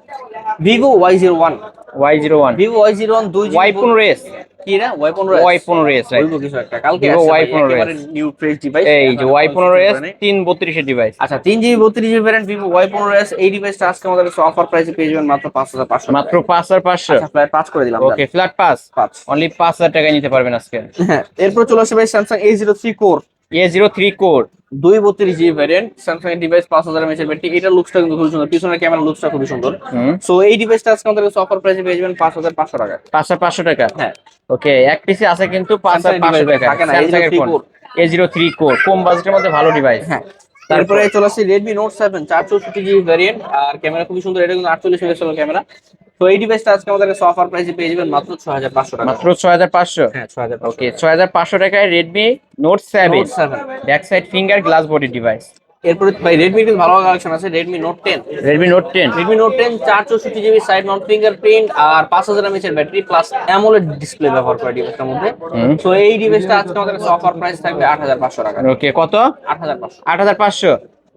B: Vivo Y01,
A: Y01।
B: Vivo Y01 2GB।
A: Y15s।
B: কি না Y15?
A: Y15s right.
B: বলবো কিছু একটা, কালকে
A: Vivo
B: আসছে ভাই,
A: Y15s।
B: একেবারে নিউ ফ্রেশ ডিভাইস।
A: এই যে Y15s 332 এর ডিভাইস।
B: আচ্ছা, 3GB 32GB variant Vivo Y15s, এই ডিভাইসটা আজকে আমাদের অফার প্রাইসে পেয়ে যাবেন মাত্র 5500।
A: মাত্র 5500।
B: আচ্ছা, ফ্ল্যাট 5 করে দিলাম।
A: ওকে, ফ্ল্যাট পাস।
B: 5।
A: অনলি 5000 টাকায় নিতে পারবেন আজকে।
B: হ্যাঁ, এরপর চলে আসে ভাই Samsung A03 Core,
A: A03 core
B: 232GB variant Samsung এর ডিভাইস 5000 mAh এর ব্যাটারি। এটার লুকসটা কিন্তু খুব সুন্দর, পিছনের ক্যামেরা লুকসটা খুবই সুন্দর।
A: হুম
B: সো এই ডিভাইসটা আজকে আমাদের কাছে অফার প্রাইসে পেয়ে যাবেন 5500 টাকা।
A: 5500 টাকা।
B: হ্যাঁ,
A: ওকে, এক পিসে আছে কিন্তু
B: স্যামসাং এর
A: 5500
B: ডিভাইস
A: টাকা
B: থাকে না,
A: স্যামসাং এর
B: A03
A: phone.
B: Core.
A: A03 core কম বাজেটের মধ্যে ভালো ডিভাইস।
B: হ্যাঁ,
A: তারপর
B: এরপরে চলে আসছে Redmi Note 7 464GB ভ্যারিয়েন্ট, আর ক্যামেরা খুবই সুন্দর, এটা কিন্তু 48 মেগাপিক্সেল ক্যামেরা। তো এই ডিভাইসটা আজকে আমাদের কাছে অফার প্রাইসে পেয়ে যাবেন মাত্র 6500 টাকা।
A: মাত্র 6500।
B: হ্যাঁ, 6500
A: ওকে, 6500 টাকায় Redmi Note 7
B: Note 7।
A: Back side finger glass body device.
B: এরপরে ভাই রেডমির কিন্তু ভালো কালেকশন আছে, Redmi Note 10।
A: Redmi Note 10
B: Redmi Note 10 464GB side mount fingerprint আর 5000 mAh এর ব্যাটারি প্লাস অ্যামোলেড ডিসপ্লে ব্যবহার করে ডিভাইসটার মধ্যে।
A: হুম
B: তো এই ডিভাইসটা আজকে আমাদের কাছে অফার প্রাইস থাকবে 8500 টাকা।
A: ওকে, কত?
B: 8500।
A: 8500।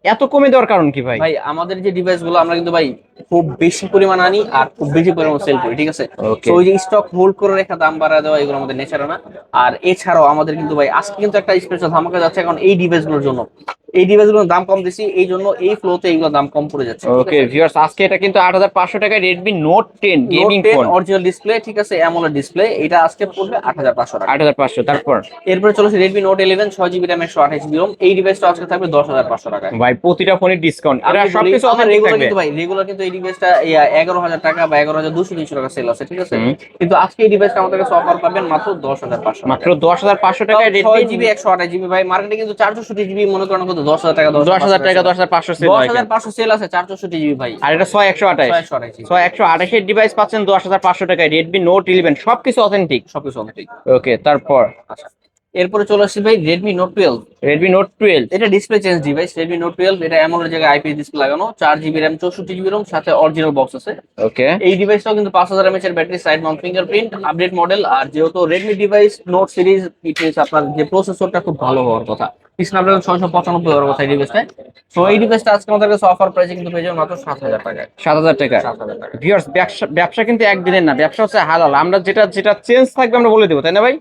A: এত কমে দেওয়ার কারণ কি ভাই?
B: ভাই আমাদের যে ডিভাইস গুলো আমরা কিন্তু ভাই খুব বেশি পরিমাণ আনি আর খুব বেশি পরিমাণ সেল করি, ঠিক আছে?
A: Okay.
B: তো ওই যে স্টক হোল্ড করে রেখা দাম বাড়া দেওয়া এগুলো আমাদের নেচার না। আর এছাড়াও আমাদের কিন্তু ভাই আজকে কিন্তু একটা স্পেশাল ধামাকা যাচ্ছে এখন এই ডিভাইস গুলোর জন্য। এই ডিভাইস গুলোর দাম কম দিছি, এই জন্য এই ফ্লোতে এগুলোর দাম কম পড়ে যাচ্ছে।
A: ওকে ভিউয়ার্স, আজকে এটা কিন্তু 8500 টাকায় Redmi Note 10 gaming phone.
B: Original display, ঠিক আছে, অ্যামোলেড ডিসপ্লে, এটা আজকে পড়বে 8500 টাকা।
A: 8500। তারপর
B: এরপরে চলেছে Redmi note 11 6GB RAM 128GB ROM, এই ডিভাইসটা আজকে থাকবে 10500 টাকায়।
A: ভাই প্রতিটা ফোনের ডিসকাউন্ট, এটা
B: আমি বলি,
A: সবকিছু
B: আমার
A: অথেন্টিক
B: রেগুলার
A: থাকবে।
B: কিন্তু ভাই রেগুলার কিন্তু এই ডিভাইসটা 11000 টাকা বা 11200 টাকা সেল আছে, ঠিক আছে?
A: হুম।
B: কিন্তু আজকে এই ডিভাইসটা আমাদের কাছে অফার পাবেন মাত্র 10500
A: মাত্র 10500 টাকায় রেডমি
B: 6GB 128GB ভাই, মার্কেটে কিন্তু 464GB মনে করেন কত 10000 টাকা
A: 10000 টাকা 10500 সেল হয়।
B: 10500 সেল আছে 464GB ভাই।
A: আর এটা 6128
B: 128
A: 6128 এর ডিভাইস পাচ্ছেন 10500 টাকায় রেডমি নোট 11, সবকিছু অথেন্টিক।
B: সবকিছু অনেক।
A: ওকে, তারপর
B: আচ্ছা, এরপরে চলে আসছি ভাই রেডমি নোট 12।
A: Redmi Note 12।
B: এটা display change device Redmi Note 12, এটা এমন জায়গায় আইপিএস ডিসপ্লে লাগানো, 4GB র্যাম 64GB ROM সাথে অরিজিনাল বক্স আছে।
A: ওকে,
B: এই ডিভাইসটাও কিন্তু 5000 mAh এর battery, side mount fingerprint, update model. আর যেহেতু Redmi device Note series, it means আপনার যে প্রসেসরটা খুব ভালো হওয়ার কথা, স্ন্যাপড্রাগন 695 হওয়ার কথা এই ডিভাইসটা। তো এই ডিভাইসটা আজকে আমাদের কাছে অফার প্রাইসে কিন্তু পেয়ে যাবেন মাত্র 7000 টাকায়।
A: 7000 টাকা।
B: 7000 টাকা।
A: ভিউয়ার্স, ব্যবসা ব্যবসা কিন্তু একদিনের না, ব্যবসা হচ্ছে হালাল। আমরা যেটা যেটা চেঞ্জ থাকবে আমরা বলে দেবো, তাই না ভাই?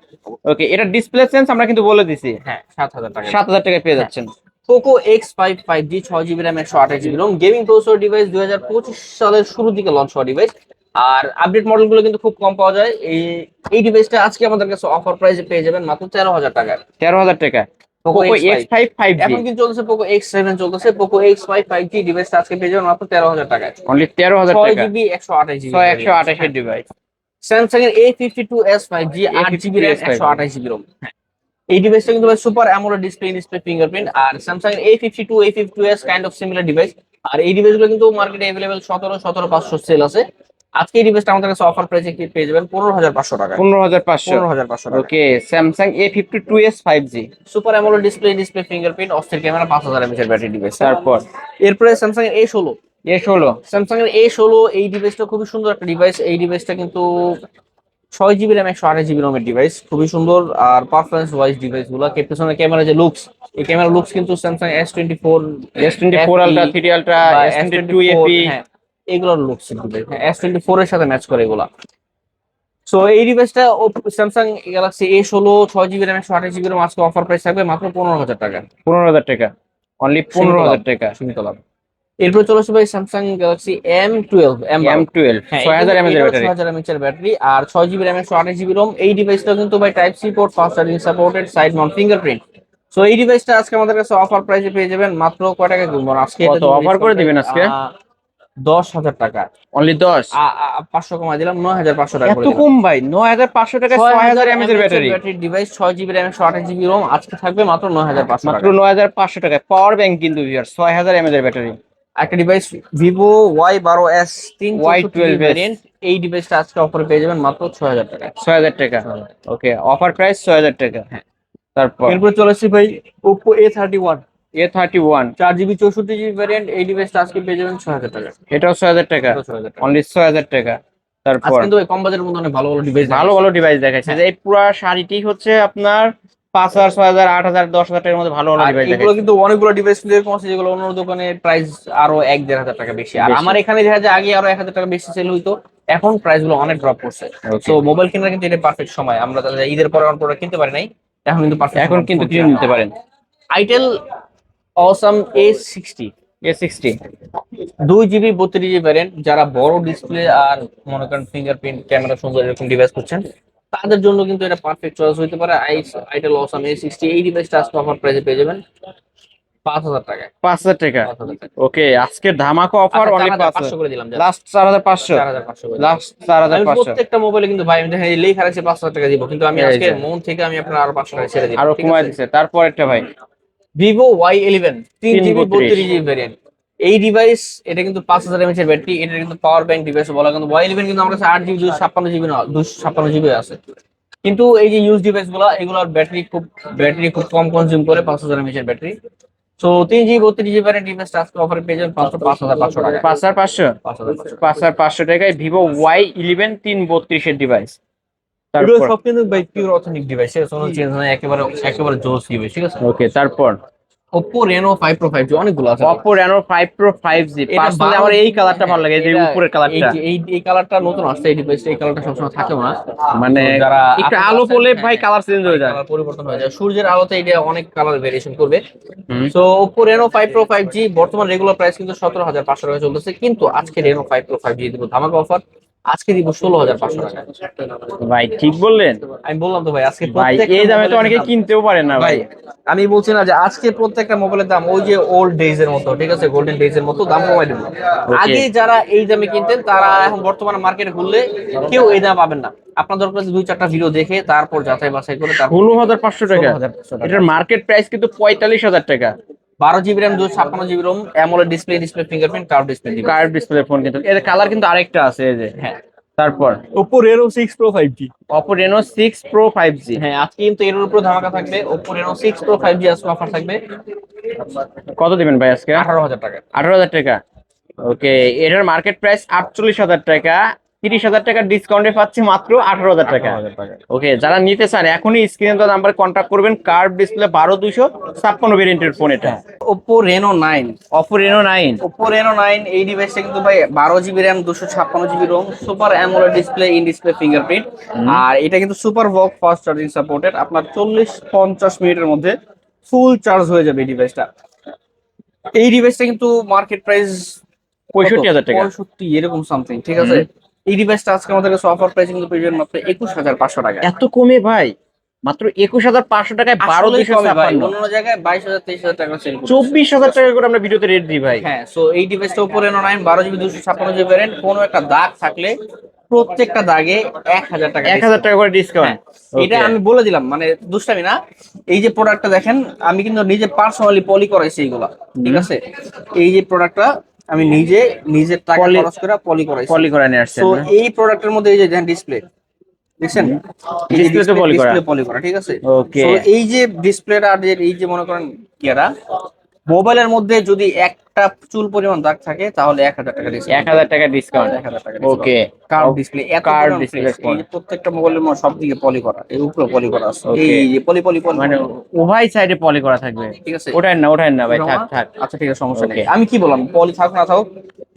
A: ওকে, এটা ডিসপ্লে চেঞ্জ আমরা কিন্তু বলে দিছি।
B: হ্যাঁ, 7000 টাকা।
A: 7000 টাকায় পেয়ে যাচ্ছেন।
B: Poco X5 5G 6GB RAM 128GB ROM gaming processor device, 2025 সালের শুরুর দিকে লঞ্চ হওয়া ডিভাইস। আর আপডেট মডেলগুলো কিন্তু খুব কম পাওয়া যায়। এই ডিভাইসটা আজকে আমাদের কাছে অফার প্রাইসে পেয়ে যাবেন মাত্র 13000 টাকায়।
A: 13000 টাকা।
B: Poco
A: Poco
B: X5
A: X5 5G
B: এখন কিন্তু চলছে, পোকো X7 চলতেছে, পোকো X5 5G ডিভাইসটা আজকে পেয়ে যাবেন মাত্র 13000 টাকায়।
A: অনলি 13000 টাকা।
B: 6GB 128GB
A: 128 এর ডিভাইস।
B: স্যামসাং এর A52s 5G 8GB RAM 128GB ROM। এই ডিভাইসটা কিন্তু ভাই সুপার অ্যামোলেড ডিসপ্লে ফিঙ্গারপ্রিন্ট। আর স্যামসাং এর A52s kind of similar device. আর এই ডিভাইসগুলো কিন্তু মার্কেটে अवेलेबल 17500 সেল আছে। আজকে এই ডিভাইসটা আমাদের কাছে অফার প্রাইসে কি পেয়ে যাবেন 15500 টাকা।
A: 15500।
B: 15500 টাকা।
A: Okay, Samsung A52s 5G
B: super AMOLED display fingerprint, অস্থির ক্যামেরা, 5000 mAh এর ব্যাটারি ডিভাইস।
A: তারপর
B: এরপরে স্যামসাং এর A16।
A: A16।
B: স্যামসাং এর A16 এই ডিভাইসটা খুবই সুন্দর একটা ডিভাইস। এই ডিভাইসটা কিন্তু 6GB র্যাম 128GB ROM এর ডিভাইস, খুবই সুন্দর। আর পারফরম্যান্স ওয়াইজ ডিভাইস গুলো পেছনের ক্যামেরা যে লুকস, এই ক্যামেরা লুকস কিন্তু Samsung S24
A: S24 ultra, 3D ultra,
B: বা
A: S22
B: S24
A: FE।
B: হ্যাঁ, এগুলোর লুকস ডিভাইস, হ্যাঁ, S24 এর সাথে ম্যাচ করে এগুলা। সো এই ডিভাইসটা Samsung Galaxy A16 6GB RAM 128GB ROM আজকে অফার প্রাইস থাকবে মাত্র 15000 টাকা।
A: 15000 টাকা। অনলি 15000 টাকা।
B: সীমিত লাভ। এরপর চলে আসবে ভাই Samsung Galaxy M12
A: M12 6000 mAh এর ব্যাটারি।
B: 6000 mAh এর ব্যাটারি আর 6GB র্যাম 128GB ROM। এই ডিভাইসটা কিন্তু ভাই type C port, fast charging supported, side mount fingerprint. So এই ডিভাইসটা আজকে আমাদের কাছে অফার প্রাইসে পেয়ে যাবেন মাত্র কয় টাকা কিনবো আজকে?
A: কত অফার করে দিবেন আজকে?
B: 10000 টাকা।
A: অনলি 10।
B: 500 কমাই দিলাম, 9500 টাকা
A: এত কম ভাই? 9500 টাকা 6000 mAh এর battery.
B: Device, 6GB RAM 128GB ROM আজকে থাকবে মাত্র 9500
A: মাত্র
B: টাকা।
A: 9500 টাকা। পাওয়ার ব্যাংক কিন্তু ভিউয়ার 6000 mAh এর ব্যাটারি।
B: একটা device Vivo Y12s 364GB
A: Y12s
B: variant, এই ডিভাইসটা আজকে অফারে পেয়ে যাবেন মাত্র 6000 টাকা।
A: 6000 টাকা। ওকে, অফার প্রাইস 6000 টাকা।
B: হ্যাঁ।
A: তারপর
B: এরপর চলে আসছি ভাই Oppo A31
A: A31।
B: 4GB 64GB variant, এই ডিভাইসটা আজকে পেয়ে যাবেন 6000 টাকা।
A: এটাও 6000 টাকা।
B: এটাও 6000 টাকা।
A: অনলি 6000 টাকা। তারপর
B: আজকে কিন্তু ভাই কম বাজেটের মধ্যে অনেক ভালো ভালো ডিভাইস
A: ভালো ভালো ডিভাইস দেখাচ্ছে। যে এই পুরো শাড়িটি হচ্ছে আপনার 5000 6000 8000 10000 টাকার মধ্যে ভালো ভালো ডিভাইস
B: এগুলো
A: দেখাচ্ছে।
B: কিন্তু অনেকগুলো ডিভাইস এরকম আছে যেগুলো অন্য দোকানে প্রাইস আরো 1-1500 টাকা বেশি। আর
A: বেশি।
B: আমার এখানে দেখা যায় আগে আরো 1000 টাকা বেশি সেল হইতো, এখন প্রাইস গুলো অনেক ড্রপ করছে।
A: Okay.
B: তো মোবাইল কেনার কিন্তু এটা পারফেক্ট সময়। আমরা তাহলে ঈদের পরে অন প্রোডাক্ট কিনতে পারি নাই, এখন কিন্তু পারফেক্ট।
A: এখন কিন্তু কিনে নিতে পারেন।
B: Itel awesome A60
A: A60
B: 2GB 32GB variant, যারা বড় ডিসপ্লে আর মনে করেন ফিঙ্গারপ্রিন্ট ক্যামেরা সুন্দর এরকম ডিভাইস করছেন, তাদের জন্য কিন্তু এটা পারফেক্ট চয়েস হতে পারে। আইটেল অসাম A60 এই ডিভাইসটা আজকে অফার প্রাইসে পেয়ে যাবেন 5,000 টাকায়।
A: 5,000 টাকা।
B: 5,000 টাকা।
A: ওকে, আজকের ধামাকা অফার
B: আচ্ছা,
A: অনলি
B: 4,500 করে দিলাম,
A: লাস্ট 4,500,
B: 4,500 করে দিলাম।
A: লাস্ট 4,500।
B: প্রত্যেকটা মোবাইলে কিন্তু ভাই আমি দেখেন লেখা রাখছি 5,000 টাকা দিব, কিন্তু আমি
A: এই
B: আজকে
A: যে
B: মন থেকে আমি আপনার আরো 500 টাকা ছেড়ে দিব,
A: আরো
B: ঠিক
A: কমায়
B: আছে?
A: দিছে। তারপরেরটা ভাই
B: Vivo Y11 3GB
A: 332।
B: 32GB variant. এই ডিভাইস এটা কিন্তু 5,000 mAh এর ব্যাটারি, এটা কিন্তু পাওয়ার ব্যাংক ডিভাইস বলা, কিন্তু Y11 কিন্তু আমার কাছে 8GB 256GB না 256GB আছে। কিন্তু এই যে ইউজ ডিভাইস গুলা এগুলোর ব্যাটারি খুব কম কনজিউম করে, 5,000 mAh এর battery. So 3GB 32GB variant ডিভাইসটা আজকে অফারে পেয়ে যাবেন 5,500 টাকা।
A: 5,500,
B: 5,500।
A: 5,500 টাকায় ভিভো Y11 332 এর ডিভাইস।
B: এগুলো
A: তারপর
B: সব কিন্তু ভাই পিওর অথেন্টিক ডিভাইস, কোনো চেঞ্জ নাই, একেবারে একেবারে জোস ডিভাইস, ঠিক আছে?
A: ওকে, তারপর
B: Oppo Reno 5 Pro 5G অনেকগুলো আছে।
A: Oppo Reno 5 Pro 5G।
B: এটা
A: পার্সোনালি আমার এই কালারটা ভালো লাগে, এই যে উপরের
B: এই
A: কালারটা,
B: যে এই কালারটা নতুন আসছে এই ডিভাইসটা, এই কালারটা সবসময় থাকে না।
A: মানে
B: তো যারা
A: একটু
B: আপু
A: আলো
B: আছেন,
A: পড়লে
B: হ্যাঁ,
A: ভাই
B: হ্যাঁ,
A: কালার চেঞ্জ হয়ে যায়।
B: কালার পরিবর্তন হয়ে যায়, সূর্যের আলোতে এটা অনেক কালার ভেরিয়েশন করবে।
A: Hmm.
B: So Oppo Reno 5 Pro 5G বর্তমান রেগুলার প্রাইস কিন্তু 17,500 টাকা চলতেছে, কিন্তু আজকে Reno 5 Pro 5G দিব ধামাকা অফার, আজকে দিব 16,500 টাকা।
A: ভাই ঠিক বললেন
B: আমি বললাম তো ভাই, আজকে
A: ভাই,
B: প্রত্যেকটা
A: এই দামে তো
B: মোবাইলের
A: অনেকে
B: দাম
A: কিনতেও পারেন না
B: ভাই,
A: ভাই।
B: আমি বলছি না যে আজকে প্রত্যেকটা মোবাইলের দাম ওই যে ওল্ড ডেজ এর মতো, ঠিক আছে, গোল্ডেন ডেজ এর মতো দাম কমাই দেবো।
A: ওকে,
B: আগে যারা এই দামে কিনতেন তারা এখন বর্তমানে মার্কেটে ঘুরলে কেউ এই দাম পাবেন না। আপনার দরকার আছে 2-4টা ভিডিও দেখে তারপর যাচাই বাছাই করে তারপর
A: 16,500 টাকা।
B: 16,500 টাকা।
A: এটার মার্কেট প্রাইস কিন্তু 45,000 টাকা।
B: 12GB RAM 256GB ROM, amoled display fingerprint curve display দিবে।
A: কার্ভ ডিসপ্লে ফোন, কিন্তু এর কালার কিন্তু আরেকটা আছে, এই যে।
B: হ্যাঁ,
A: তারপর
B: Oppo Reno 6 Pro 5G।
A: Oppo Reno 6 Pro 5G।
B: হ্যাঁ, আজকে কিন্তু এর উপর ধামাকা থাকবে, Oppo Reno 6 Pro 5G আজকে অফার থাকবে
A: কত দিবেন ভাই আজকে?
B: 18,000 টাকা।
A: 18,000 টাকা। ওকে, এটার মার্কেট প্রাইস 48,000 টাকা। 30,000 টাকার ডিসকাউন্টে পাচ্ছি মাত্র 18,000 টাকা।
B: 18,000 টাকা।
A: ওকে, যারা নিতে চান এখনই স্ক্রিনে দেওয়া নাম্বারে কন্ট্যাক্ট করবেন। কার্ভ ডিসপ্লে 12,256 ভেরিয়েন্টের ফোন এটা।
B: Oppo Reno 9।
A: Oppo Reno 9।
B: Oppo Reno 9 এই ডিভাইসটা কিন্তু ভাই 12GB RAM 256GB ROM, super AMOLED display, in display fingerprint. আর এটা কিন্তু super VOOC fast charging supported, আপনার 40-50 মিনিটের মধ্যে ফুল চার্জ হয়ে যাবে এই ডিভাইসটা। এই ডিভাইসটা কিন্তু মার্কেট প্রাইস
A: 65,000 টাকা।
B: 65 এরকম সামথিং, ঠিক আছে? এই ডিভাইসটা আজকে আমাদের কাছে অফার প্রাইস কিন্তু পেয়ে যাবেন মাত্র 21,500 টাকা।
A: এত কমে ভাই? মাত্র 21,500 টাকায়
B: আসলেই কমে ভাই,
A: 12,256।
B: অন্য জায়গায় 22,000-23,000 টাকা সেল করছে।
A: 24,000 টাকা করে আমরা ভিডিওতে রেট দিই ভাই।
B: হ্যাঁ, সো এই ডিভাইসটা Oppo Reno 9 12GB 256GB variant, কোনো একটা দাগ থাকলে প্রত্যেকটা দাগে 1,000 টাকা
A: 1,000 টাকা করে ডিসকাউন্ট।
B: হ্যাঁ, এটা আমি বলে দিলাম, মানে দুষ্টামি না। এই যে প্রোডাক্টটা দেখেন, আমি কিন্তু নিজে পার্সোনালি পলি করাইছি এইগুলা, ঠিক আছে? এই যে প্রোডাক্টটা আমি নিজের টাকা
A: Poly-
B: খরচ করে পলি করাইছি।
A: পলি করে নিয়ে আসছেন
B: তো
A: না?
B: এই প্রোডাক্টের মধ্যে এই যে দেখেন ডিসপ্লে দেখছেন,
A: Display তো poly করা।
B: ডিসপ্লে পলি করা, ঠিক আছে?
A: Okay.
B: তো এই যে ডিসপ্লেটা আর এই যে মনে করেন কিয়ারা মোবাইলের মধ্যে যদি একটা চুল পরিমাণ দাগ থাকে তাহলে 1,000 টাকা ডিসকাউন্ট।
A: 1,000 টাকা ডিসকাউন্ট।
B: 1,000 টাকা
A: ওকে,
B: কার্ভ ডিসপ্লে, এত
A: কার্ভ
B: পরিমাণ
A: ডিসপ্লে
B: ফ্রেশ। এই যে প্রত্যেকটা মোবাইলের মধ্যে সব দিকে পলি করা, এর উপরে পলি করা আছে,
A: Okay.
B: এই যে পলি পলি পলি,
A: মানে উভয় সাইডে পলি করা থাকবে।
B: ঠিক আছে?
A: ওঠায় না ভাই, থাক থাক।
B: আচ্ছা ঠিক আছে, সমস্যা নেই।
A: Okay.
B: আমি কি বললাম, পলি থাক না থাক,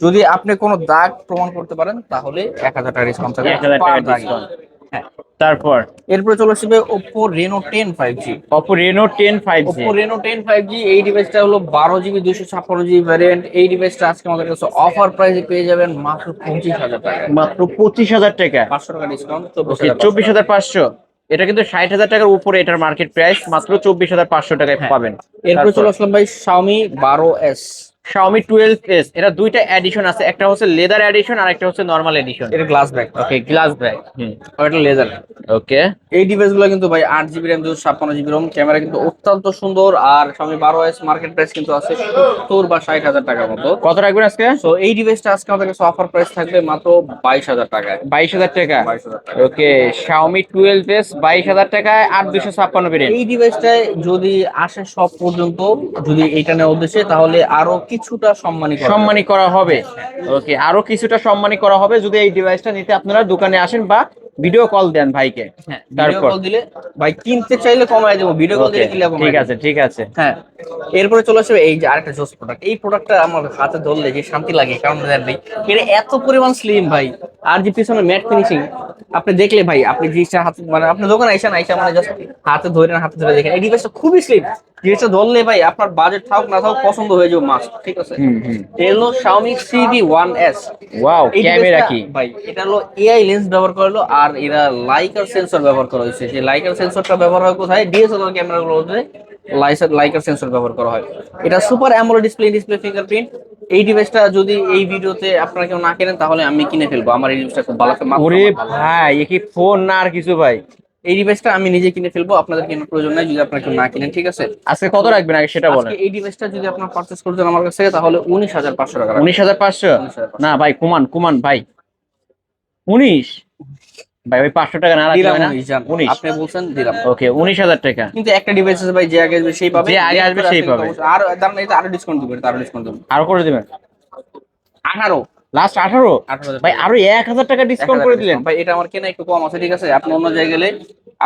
B: যদি আপনি কোনো দাগ প্রমাণ করতে পারেন তাহলে 1,000 টাকা ডিসকাউন্ট থাকবে
A: 1,000
B: per
A: টাকা
B: দাগে।
A: ডিসকাউন্ট।
B: হ্যাঁ,
A: তারপর
B: এরপরে চলে আসবে Oppo Reno 10 5G।
A: Oppo Reno 10 5G।
B: Oppo Reno 10 5G এই ডিভাইসটা হলো 12GB 256GB ভ্যারিয়েন্ট। এই ডিভাইসটা আজকে আমাদের কাছে অফার প্রাইসে পেয়ে যাবেন মাত্র 25,000 টাকা।
A: মাত্র 25,000 টাকা।
B: 500 টাকা ডিসকাউন্ট,
A: ওকে,
B: 24,500।
A: 24,500। এটা কিন্তু 60,000 টাকার উপরে এটার মার্কেট প্রাইস, মাত্র 24,500 টাকায়
B: হ্যাঁ।
A: পাবেন।
B: এরপরে
A: তারপর
B: চলে আসলাম ভাই Xiaomi 12S।
A: Xiaomi 12s। এটা দুইটা এডিশন আছে, একটা হচ্ছে লেদার এডিশন আর একটা হচ্ছে নরমাল এডিশন।
B: এটা গ্লাস ব্যাক,
A: ওকে, গ্লাস ব্যাগ।
B: আর এটা লেজার।
A: ওকে,
B: এই ডিভাইসগুলো কিন্তু ভাই 8GB RAM 256GB Rome, camera কিন্তু অত্যন্ত সুন্দর। আর Xiaomi 12S মার্কেট প্রাইস কিন্তু আছে 70 বা 60,000 টাকার মতো।
A: কত রাখবেন আজকে?
B: তো এই ডিভাইসটা আজকে আমাদের কাছে অফার প্রাইস থাকবে মাত্র 22,000 টাকায়।
A: 22,000 টাকা।
B: 22,000 টাকা।
A: ওকে, Xiaomi 12s 22,000 টাকায় 8,256 ভেরিয়েন্ট।
B: এই ডিভাইসটায় যদি আসে সব পর্যন্ত, যদি এটা নেওয়ার উদ্দেশ্যে, তাহলে আরো কিছুটা
A: সম্মানী করা হবে। ওকে, আরো কিছুটা সম্মানী করা হবে যদি এই ডিভাইসটা নিতে আপনারা দোকানে আসেন বা ভিডিও কল দেন ভাইকে।
B: হ্যাঁ, ভিডিও
A: তারপর
B: কল দিলে ভাই কিনতে চাইলে কমায় দেবো, ভিডিও কল
A: ওকে,
B: দিলে কিনলে কমায়
A: ঠিক
B: দেবো।
A: আছে ঠিক আছে।
B: হ্যাঁ, এরপরে চলে আসবে এই যে আরেকটা জোস প্রোডাক্ট। এই প্রোডাক্টটা আমার হাতে ধরলে যে শান্তি লাগে, কারণ জানেন ভাই এটা এত পরিমাণ স্লিম ভাই, আর যে পিছনে ম্যাট ফিনিশিং আপনি দেখলে ভাই, আপনি জিনিসটা হাতে মানে আপনি দোকানে আইসা মানে জাস্ট হাতে ধরে দেখেন, এই ডিভাইসটা খুবই স্লিম। জিনিসটা ধরলে ভাই আপনার বাজেট থাক না থাক পছন্দ হয়ে যাবে মাস্ট, ঠিক আছে। এলো Xiaomi CV1S।
A: ওয়াও,
B: এই
A: ক্যামেরা
B: ডিভাইসটা
A: কি
B: ভাই এটা হলো এআই লেন্স ব্যবহার করলো, আর এরা লাইকার সেন্সর ব্যবহার করা হয়েছে। যে লাইকার সেন্সরটা ব্যবহার হয় কোথায়, ডিএসএলআর ক্যামেরাগুলোতে লাইকার সেন্সর ব্যবহার করা হয়। এটা সুপার অ্যামোলেড ডিসপ্লে ফিঙ্গারপ্রিন্ট। এই ডিভাইসটা যদি এই ভিডিওতে আপনারা কেউ না কেনেন তাহলে আমি কিনে ফেলবো, আমার এই ডিভাইসটা খুব ভালো, মাত্র
A: ওরে
B: আমার ভালো।
A: ভাই, এ কি ফোন না আর কিছু ভাই?
B: এই ডিভাইসটা আমি নিজে কিনে ফেলবো, আপনাদের কেনার প্রয়োজন নাই যদি আপনারা কেউ না কিনেন, ঠিক আছে।
A: আজকে কত রাখবেন আগে সেটা বলেন।
B: আজকে এই ডিভাইসটা যদি আপনারা পারচেজ করতেন আমার কাছ থেকে তাহলে 19,500 টাকা রাখবেন।
A: 19,500?
B: 19,500
A: না ভাই, কুমান ভাই, 19 ভাই, ওই 500 টাকা না রাখলে
B: দিলাম,
A: হয় না?
B: 19 জান,
A: 19?
B: আপনি বলছেন দিলাম।
A: ওকে, 19,000 টাকা।
B: কিন্তু একটা ডিভাইস আছে ভাই, যে আগে আসবে সেই পাবে,
A: যে আগে আসবে সেই পাবে।
B: আর দাম এটা আরো ডিসকাউন্ট দিবেন, আরো ডিসকাউন্ট দিবেন।
A: আরো করে দিবেন?
B: 18,
A: লাস্ট 18?
B: 18,000
A: ভাই আরো 1,000 টাকা ডিসকাউন্ট করে দিলেন।
B: ভাই এটা আমার কেনা একটু কম আছে, ঠিক আছে। আপনি অন্য জায়গায় গেলে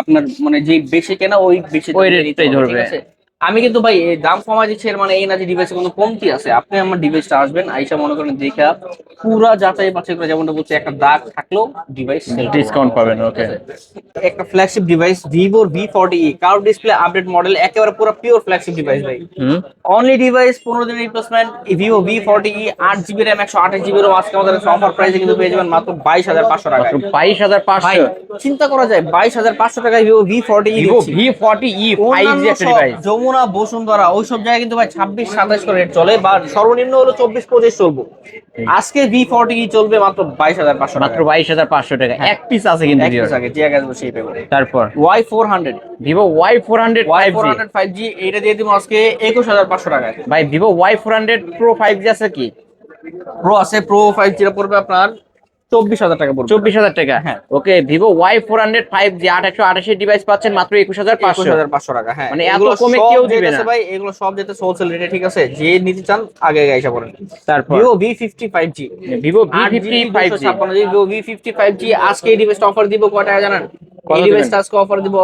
B: আপনার মানে যে বেশি কেনা ওই বেশি
A: ওই
B: দামে
A: রেটটাই
B: নিতে হবে,
A: ধরবে।
B: ঠিক আছে। আমি কিন্তু ভাই এই দাম কমাই দিচ্ছি এর মানে এই না যে ডিভাইসে কোনো কমতি আছে। আপনি আমার ডিভাইসটা আসবেন, আইসা মনে করেন দেখা পুরা যাচাই বাছাই করে, যেমনটা বলছি একটা দাগ থাকলেও ডিভাইস
A: ডিসকাউন্ট পাবেন, ওকে।
B: একটা flagship device Vivo V40e curve display update model, একেবারে পুরো পিওর ফ্ল্যাগশিপ ডিভাইস ভাই। অনলি ডিভাইস 15 দিনের replacement. Vivo V40e 8GB RAM 128GB ROM আজকে আমাদের অফার প্রাইসে কিন্তু পেয়ে যাবেন মাত্র 22,500 টাকায়।
A: মাত্র 22,500?
B: চিন্তা করা যায় 22,500 টাকায় Vivo V40e
A: Vivo V40e 5G একটা ডিভাইস।
B: যমুনা বসুন্ধরা ওইসব জায়গায় কিন্তু ভাই 26-27 করে রেট চলে, বা সর্বনিম্ন হলো 24-25 চলবে। আজকে V40e চলবে মাত্র 22,500
A: মাত্র 22,500 টাকা। এক পিস আছে কিন্তু
B: এক পিস আগে যে আগে আসবে সেই পাবে।
A: তারপর
B: Y400
A: Vivo Y400 5G।
B: 5G এইটা দিয়ে দিব আজকে 21,500 টাকায়।
A: ভাই ভিভো Y400 Pro 5G আছে কি?
B: প্রো আছে, প্রো 5G এর পড়বে আপনার 24,000 টাকা পড়বে।
A: 24,000 টাকা?
B: হ্যাঁ।
A: ওকে, ভিভো Y400 5G 828 ডিভাইস পাচ্ছেন মাত্র 21,500।
B: 21,500 টাকা, হ্যাঁ।
A: মানে এত
B: এগুলো
A: কমে
B: সব
A: কেউ
B: রেট
A: দিবে
B: আছে
A: না
B: ভাই, এগুলো সব যেতে হোলসেল রেটে, ঠিক আছে। যে নিতে চান আগে আগে এসে পড়েন।
A: তারপর
B: Vivo V50 5G,
A: Vivo V50 5G।
B: Vivo V50 5G আজকে এই ডিভাইসটা অফার দিব কয় টাকা জানেন?
A: কত
B: এই
A: দিবেন?
B: ডিভাইসটা আজকে অফার দিব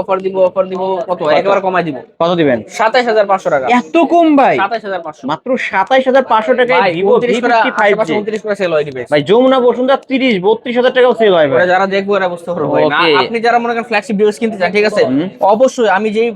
B: কত, একবার কমাই দিব।
A: কত দিবেন?
B: 27,500 টাকা।
A: এত কম ভাই?
B: 27,500
A: মাত্র 27,500 টাকায়
B: ভাই,
A: ভিভো
B: 29 করে
A: V50 5G।
B: 29 করে সেল হয় ডিভাইস।
A: ভাই যমুনা বসুন্ধরা 30-32,000 টাকাও সেল হয় ভাই।
B: ওরা যারা দেখবো এরা বুঝতে পারবে ভাই। না
A: Okay.
B: আপনি যারা মনে করেন ফ্ল্যাগশিপ ডিভাইস কিনতে চান, ঠিক আছে, অবশ্যই আমি যেই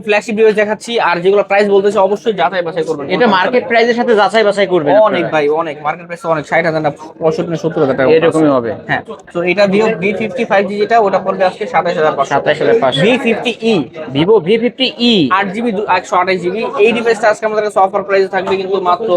B: ফ্ল্যাগশিপ ডিভাইস দেখাচ্ছি আর যেগুলো প্রাইস বলতেছি অবশ্যই যাচাই বাছাই করবেন।
A: এটা মার্কেট প্রাইসের সাথে যাচাই বাছাই করবেন
B: অনেক
A: আপনারা।
B: ভাই, অনেক মার্কেট প্রাইস অনেক, 60,000 না 65,000 টাকা
A: এরকমই হবে।
B: হ্যাঁ। তো এটা ভিভো V50 5G যেটা ওটা পড়বে আজকে 27,500।
A: 27,500।
B: V50e
A: Vivo V50e
B: 8GB 128GB এই ডিভাইসটা আজকে আমাদের কাছে অফার প্রাইসে থাকবে কিন্তু মাত্র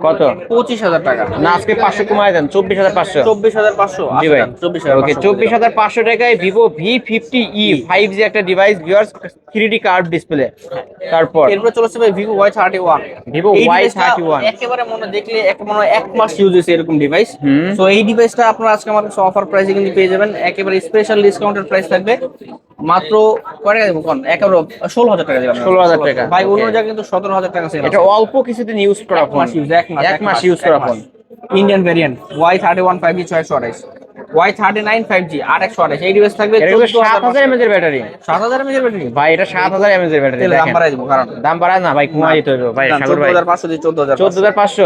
A: কত?
B: 25,000 টাকা।
A: না, আজকে 500 কমায় দেন, 24,500।
B: 24,500
A: জি ভাই,
B: 24,500
A: ওকে, 24,500 টাকায় ভিভো V50e 5G একটা device, viewers, 3D curve display. তারপর
B: এরপর চলেছে ভাই ভিভো Y31।
A: ভিভো
B: এই ডিভাইসটা
A: Y31
B: একেবারে মনে দেখলে মনে হয় 1 মাস ইউজ হয়েছে এরকম ডিভাইস। সো এই ডিভাইসটা আপনারা আজকে আমার কাছে অফার প্রাইসে কিন্তু পেয়ে যাবেন, একেবারে স্পেশাল ডিসকাউন্টেড প্রাইস থাকবে মাত্র কয় টাকা দেবো কোন, একেবারে 16,000 টাকা দিলাম।
A: 16,000 টাকা।
B: ভাই অন্য
A: Okay.
B: জায়গায় কিন্তু 17,000 টাকা সেল।
A: এটা অল্প কিছুদিন ইউজ করা ফোন। এক মাস ইউজ করা phone.
B: Indian variant Y31 5G 628, Y39 5G 828 এই ডিভাইস থাকবে।
A: এটা কিন্তু 7,000 mAh এর ব্যাটারি।
B: 7,000 mAh এর ব্যাটারি
A: ভাই এটা 7,000 mAh এর ব্যাটারি।
B: দাম বাড়াই দিব, কারণ
A: দাম বাড়ায় না ভাই, কমাই দিতে হবে ভাই। সাগর ভাই
B: 14,500 দিয়ে 14,500।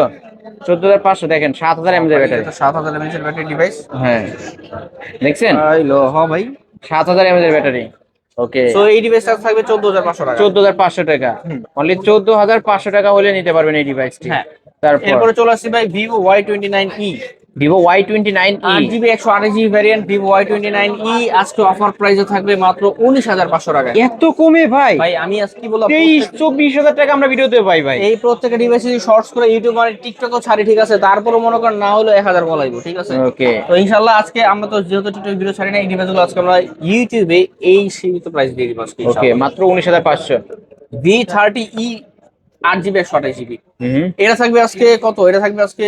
A: 14,500 দেখেন, 7,000 mAh এর ব্যাটারি।
B: 7,000 mAh এর ব্যাটারি ডিভাইস।
A: হ্যাঁ, দেখছেন?
B: আইলো হ্যাঁ ভাই।
A: 7,000 mAh এর ব্যাটারি। ওকে,
B: সো এই ডিভাইসটা থাকবে 14,500 টাকা।
A: 14,500 টাকা। অনলি 14,500 টাকা হলে নিতে পারবেন এই ডিভাইসটি।
B: হ্যাঁ।
A: তারপর
B: এরপরে চলে আসছি ভাই Vivo Y29e
A: Vivo Y29e
B: 8GB 128GB variant. Vivo Y29e আজকে অফার প্রাইসে থাকবে মাত্র 19,500 টাকায়।
A: এত কমে ভাই?
B: ভাই আমি আজকে কি বলবো,
A: 23-24,000 টাকা আমরা ভিডিওতে পাই ভাই।
B: এই প্রত্যেকটা ডিভাইসে যদি শর্টস করে ইউটিউব আর টিকটকও ছাড়ি, ঠিক আছে, তারপরে মনে করেন না হলো 1,000 বলাইবো, ঠিক আছে।
A: ওকে,
B: তো ইনশাআল্লাহ আজকে আমরা তো যেহেতু টিকটক ভিডিও ছাড়ি না, এই ডিভাইসগুলো আজকে আমরা ইউটিউবে এই সীমিত প্রাইস দিয়ে দিব আজকে
A: ওকে,
B: ইনশাআল্লাহ।
A: মাত্র 19,500।
B: V30e 8GB 128GB এটা থাকবে আজকে কত, এটা থাকবে আজকে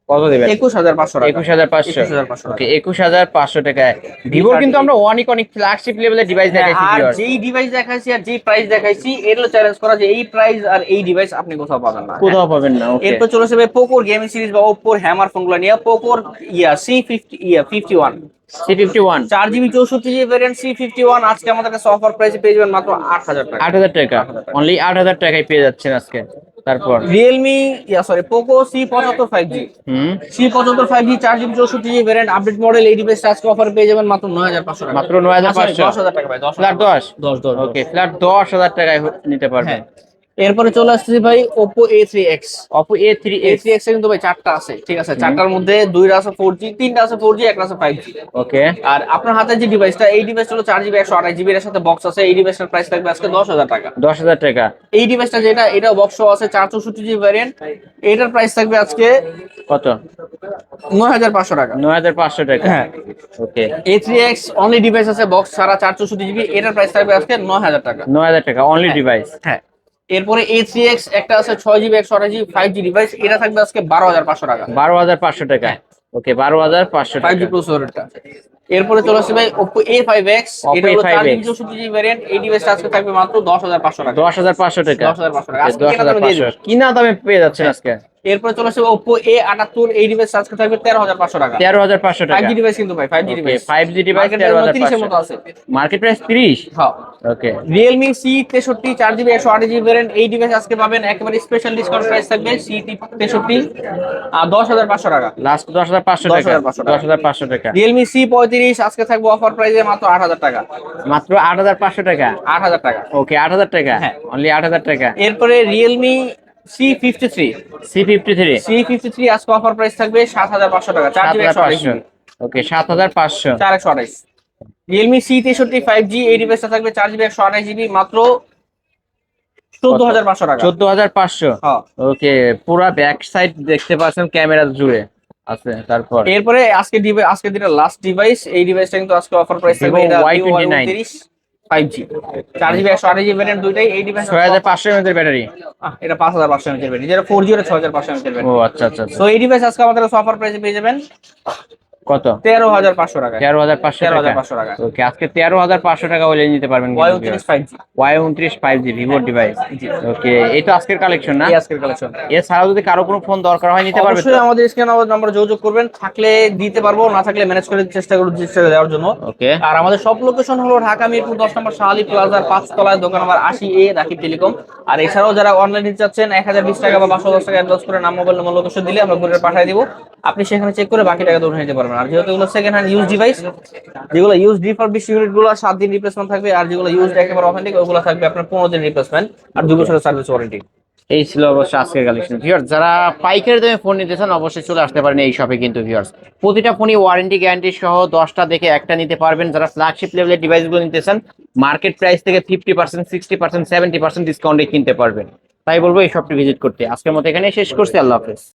A: কত দিবেন?
B: 21,500 টাকা।
A: 21,500।
B: 21,500
A: ওকে, 21,500 টাকায় ভিভোর কিন্তু আমরা অনেক ফ্ল্যাগশিপ লেভেলের ডিভাইস দেখাইছি
B: আর
A: ভিউয়ার্স।
B: যেই ডিভাইস দেখাইছি আর যেই প্রাইস দেখাইছি এর চ্যালেঞ্জ করা যে এই প্রাইস আর এই ডিভাইস আপনি কোথাও পাবেন না।
A: কোথাও পাবেন না। ওকে,
B: এরপর চলে আসবে পোকোর গেমিং সিরিজ বা ওপ্পোর হ্যামার ফোনগুলো নিয়ে। পোকোর C51
A: C51
B: 4GB 64GB variant C51 আজকে আমাদের কাছে অফার প্রাইসে পেয়ে যাবেন মাত্র 8,000 টাকা।
A: 8,000 টাকা। অনলি 8,000 টাকায় পেয়ে যাচ্ছেন আজকে। তারপর
B: Realme Poco C75 5G C75 5G 4GB 64GB variant update model এই ডিভাইসটা আজকে অফার পেয়ে যাবেন মাত্র 9,500 টাকা।
A: মাত্র 9,500।
B: 10,000 টাকা ভাই, 10,000
A: ফ্ল্যাট 10।
B: 10
A: ওকে, ফ্ল্যাট 10,000 টাকায় নিতে পারবেন।
B: হ্যাঁ। এরপরে চলে আসতেছি ভাই Oppo A3X।
A: Oppo A3X।
B: A3X এ কিন্তু ভাই চারটা আছে, ঠিক আছে? চারটার মধ্যে দুইটা আছে 4G, তিনটা আছে 4G, একটা আছে 5G।
A: ওকে,
B: আর আপনার হাতে যে ডিভাইসটা, এই ডিভাইসটা হলো 4GB 128GB এর সাথে বক্স আছে। এই ডিভাইসটার প্রাইস থাকবে আজকে 10,000 টাকা।
A: 10,000 টাকা।
B: এই ডিভাইসটা যেটা, এটাও বক্স আছে, 464GB ভ্যারিয়েন্ট। এটার প্রাইস থাকবে আজকে
A: কত?
B: 9,500 টাকা।
A: 9,500 টাকা।
B: হ্যাঁ,
A: ওকে,
B: A3X অনলি ডিভাইস আছে, বক্স ছাড়া, 464GB। এটার প্রাইস থাকবে আজকে 9,000 টাকা।
A: 9,000 টাকা অনলি
B: হ্যাঁ।
A: ডিভাইস।
B: হ্যাঁ, এরপরে A3X একটা আছে 6GB 128GB 5G ডিভাইস। এটা থাকবে আজকে 12,500 টাকা।
A: 12,500 টাকা।
B: হ্যাঁ।
A: ওকে, 12,500
B: 5G
A: টাকা।
B: প্রসেসরটা। এরপরে চলে আসছে ভাই Oppo A5X।
A: Oppo
B: এটা হলো
A: A5X
B: 4GB 64GB ভ্যারিয়েন্ট। এই ডিভাইসটা আজকে থাকবে মাত্র 10,500 টাকা।
A: 10,500 টাকা।
B: 10,500 টাকা।
A: ওকে,
B: আজকে কেনা দামে দিয়ে
A: 10,500
B: দেব।
A: কিনা দামে পেয়ে যাচ্ছেন
B: হ্যাঁ।
A: আজকে।
B: এরপরে চলে আসছে Oppo A78। এই ডিভাইস আজকে থাকবে 13,500 টাকা।
A: 13,500 টাকা।
B: 5G ডিভাইস কিন্তু ভাই, 5G
A: ওকে,
B: ডিভাইস।
A: 5G ডিভাইস
B: মার্কেটে 30 এর মতো
A: 13,500।
B: আছে।
A: Market price 30।
B: হ্যাঁ।
A: ওকে,
B: Realme C63 4GB 128GB variant. এই ডিভাইস আজকে পাবেন একেবারে স্পেশাল ডিসকাউন্ট প্রাইস থাকবে C63 আর 10,500 টাকা।
A: লাস্ট 10,500 টাকা।
B: 10,500 টাকা।
A: 10,500 টাকা।
B: Realme C35 আজকে থাকবে অফার প্রাইসে মাত্র 8,000 টাকা।
A: মাত্র 8,500 টাকা।
B: 8,000 টাকা।
A: ওকে, 8,000 টাকা।
B: হ্যাঁ।
A: অনলি 8,000 টাকা।
B: এরপরে Realme C53।
A: C53
B: C53 আজকে অফার প্রাইস থাকবে 7,500 টাকা। 4GB
A: 7,500।
B: 128GB।
A: ওকে, 7,500।
B: 4,128। Realme C63 5G এই ডিভাইসটা থাকবে 4GB 128GB মাত্র 14,500 টাকা।
A: 14,500।
B: হ্যাঁ।
A: ওকে, পুরা ব্যাক সাইড দেখতে পাচ্ছেন ক্যামেরা জুড়ে আছে। তারপর
B: এরপরে আজকে দিনের লাস্ট ডিভাইস, এই ডিভাইসটা কিন্তু আজকে অফার প্রাইস থাকবে।
A: Vivo
B: এটা Vivo
A: Y29
B: Y29 5G 4GB 128GB variant দুইটাই। এই ডিভাইস
A: 6,500 mAh এর ব্যাটারি।
B: এটা 5,500 mAh ব্যাটারি, যেটা 4G এর 6,500 mAh
A: ও
B: ব্যাটারি।
A: আচ্ছা আচ্ছা আচ্ছা।
B: সো এই ডিভাইস আজকে আমাদের অফার প্রাইসে পেয়ে যাবেন
A: কত?
B: 13,500 টাকা।
A: 13,500 টাকা।
B: 13,500 টাকা।
A: ওকে, আজকে 13,500 টাকা হলে নিতে পারবেন
B: Y29 5G।
A: Y29 5G ভিভোর ডিভাইস। ওকে, এই তো আজকের কালেকশন না?
B: এই আজকের কালেকশন।
A: এছাড়াও যদি কারো কোনো ফোন দরকার হয় নিতে পারবে তো?
B: অবশ্যই আমাদের স্ক্রিন নাম্বার যোগাযোগ করবেন, থাকলে দিতে পারবো, না থাকলে ম্যানেজ করে চেষ্টা দেওয়ার জন্য।
A: ওকে,
B: আর আমাদের সব লোকেশন হলো ঢাকা মিরপুর 10 নম্বর শাহালি প্লাজার 5 তলায়, দোকান নাম্বার 80A, রাকিব টেলিকম। আর এছাড়াও যারা অনলাইনে চাচ্ছেন 1,020 টাকা বা 510 টাকা অ্যাডভান্স করে নাম, মোবাইল নম্বর, লোকেশন দিলে আমরা কুরিয়ার পাঠিয়ে দিব। আপনি সেখানে চেক করে বাকি টাকা দৌড়ে নিতে পারবেন। আর যেহেতু এগুলো সেকেন্ড হ্যান্ড ইউজ ডিভাইস, যেগুলো ইউজ রিফারবিশ ইউনিট গুলো 7 দিন রিপ্লেসমেন্ট থাকবে, আর যেগুলো ইউজ একেবারে অথেন্টিক ওগুলো থাকবে আপনার 15 দিন রিপ্লেসমেন্ট আর 2 বছরের সার্ভিস ওয়ারেন্টি।
A: এই ছিল অবশ্য আজকের কালেকশন। ভিউয়ার্স, যারা পাইকারি দামে ফোন নিতে চান অবশ্যই চলে আসতে পারেন এই শপে। কিন্তু ভিউয়ার্স, প্রতিটা ফোনই ওয়ারেন্টি গ্যারান্টি সহ 10টা দেখে একটা নিতে পারবেন। যারা ফ্ল্যাগশিপ লেভেলের ডিভাইসগুলো নিতে চান মার্কেট প্রাইস থেকে 50%, 60%, 70% ডিসকাউন্টে কিনতে পারবেন। তাই বলবো এই শপটি ভিজিট করতে। আজকের মতো এখানে শেষ করছি। আল্লাহ হাফেজ।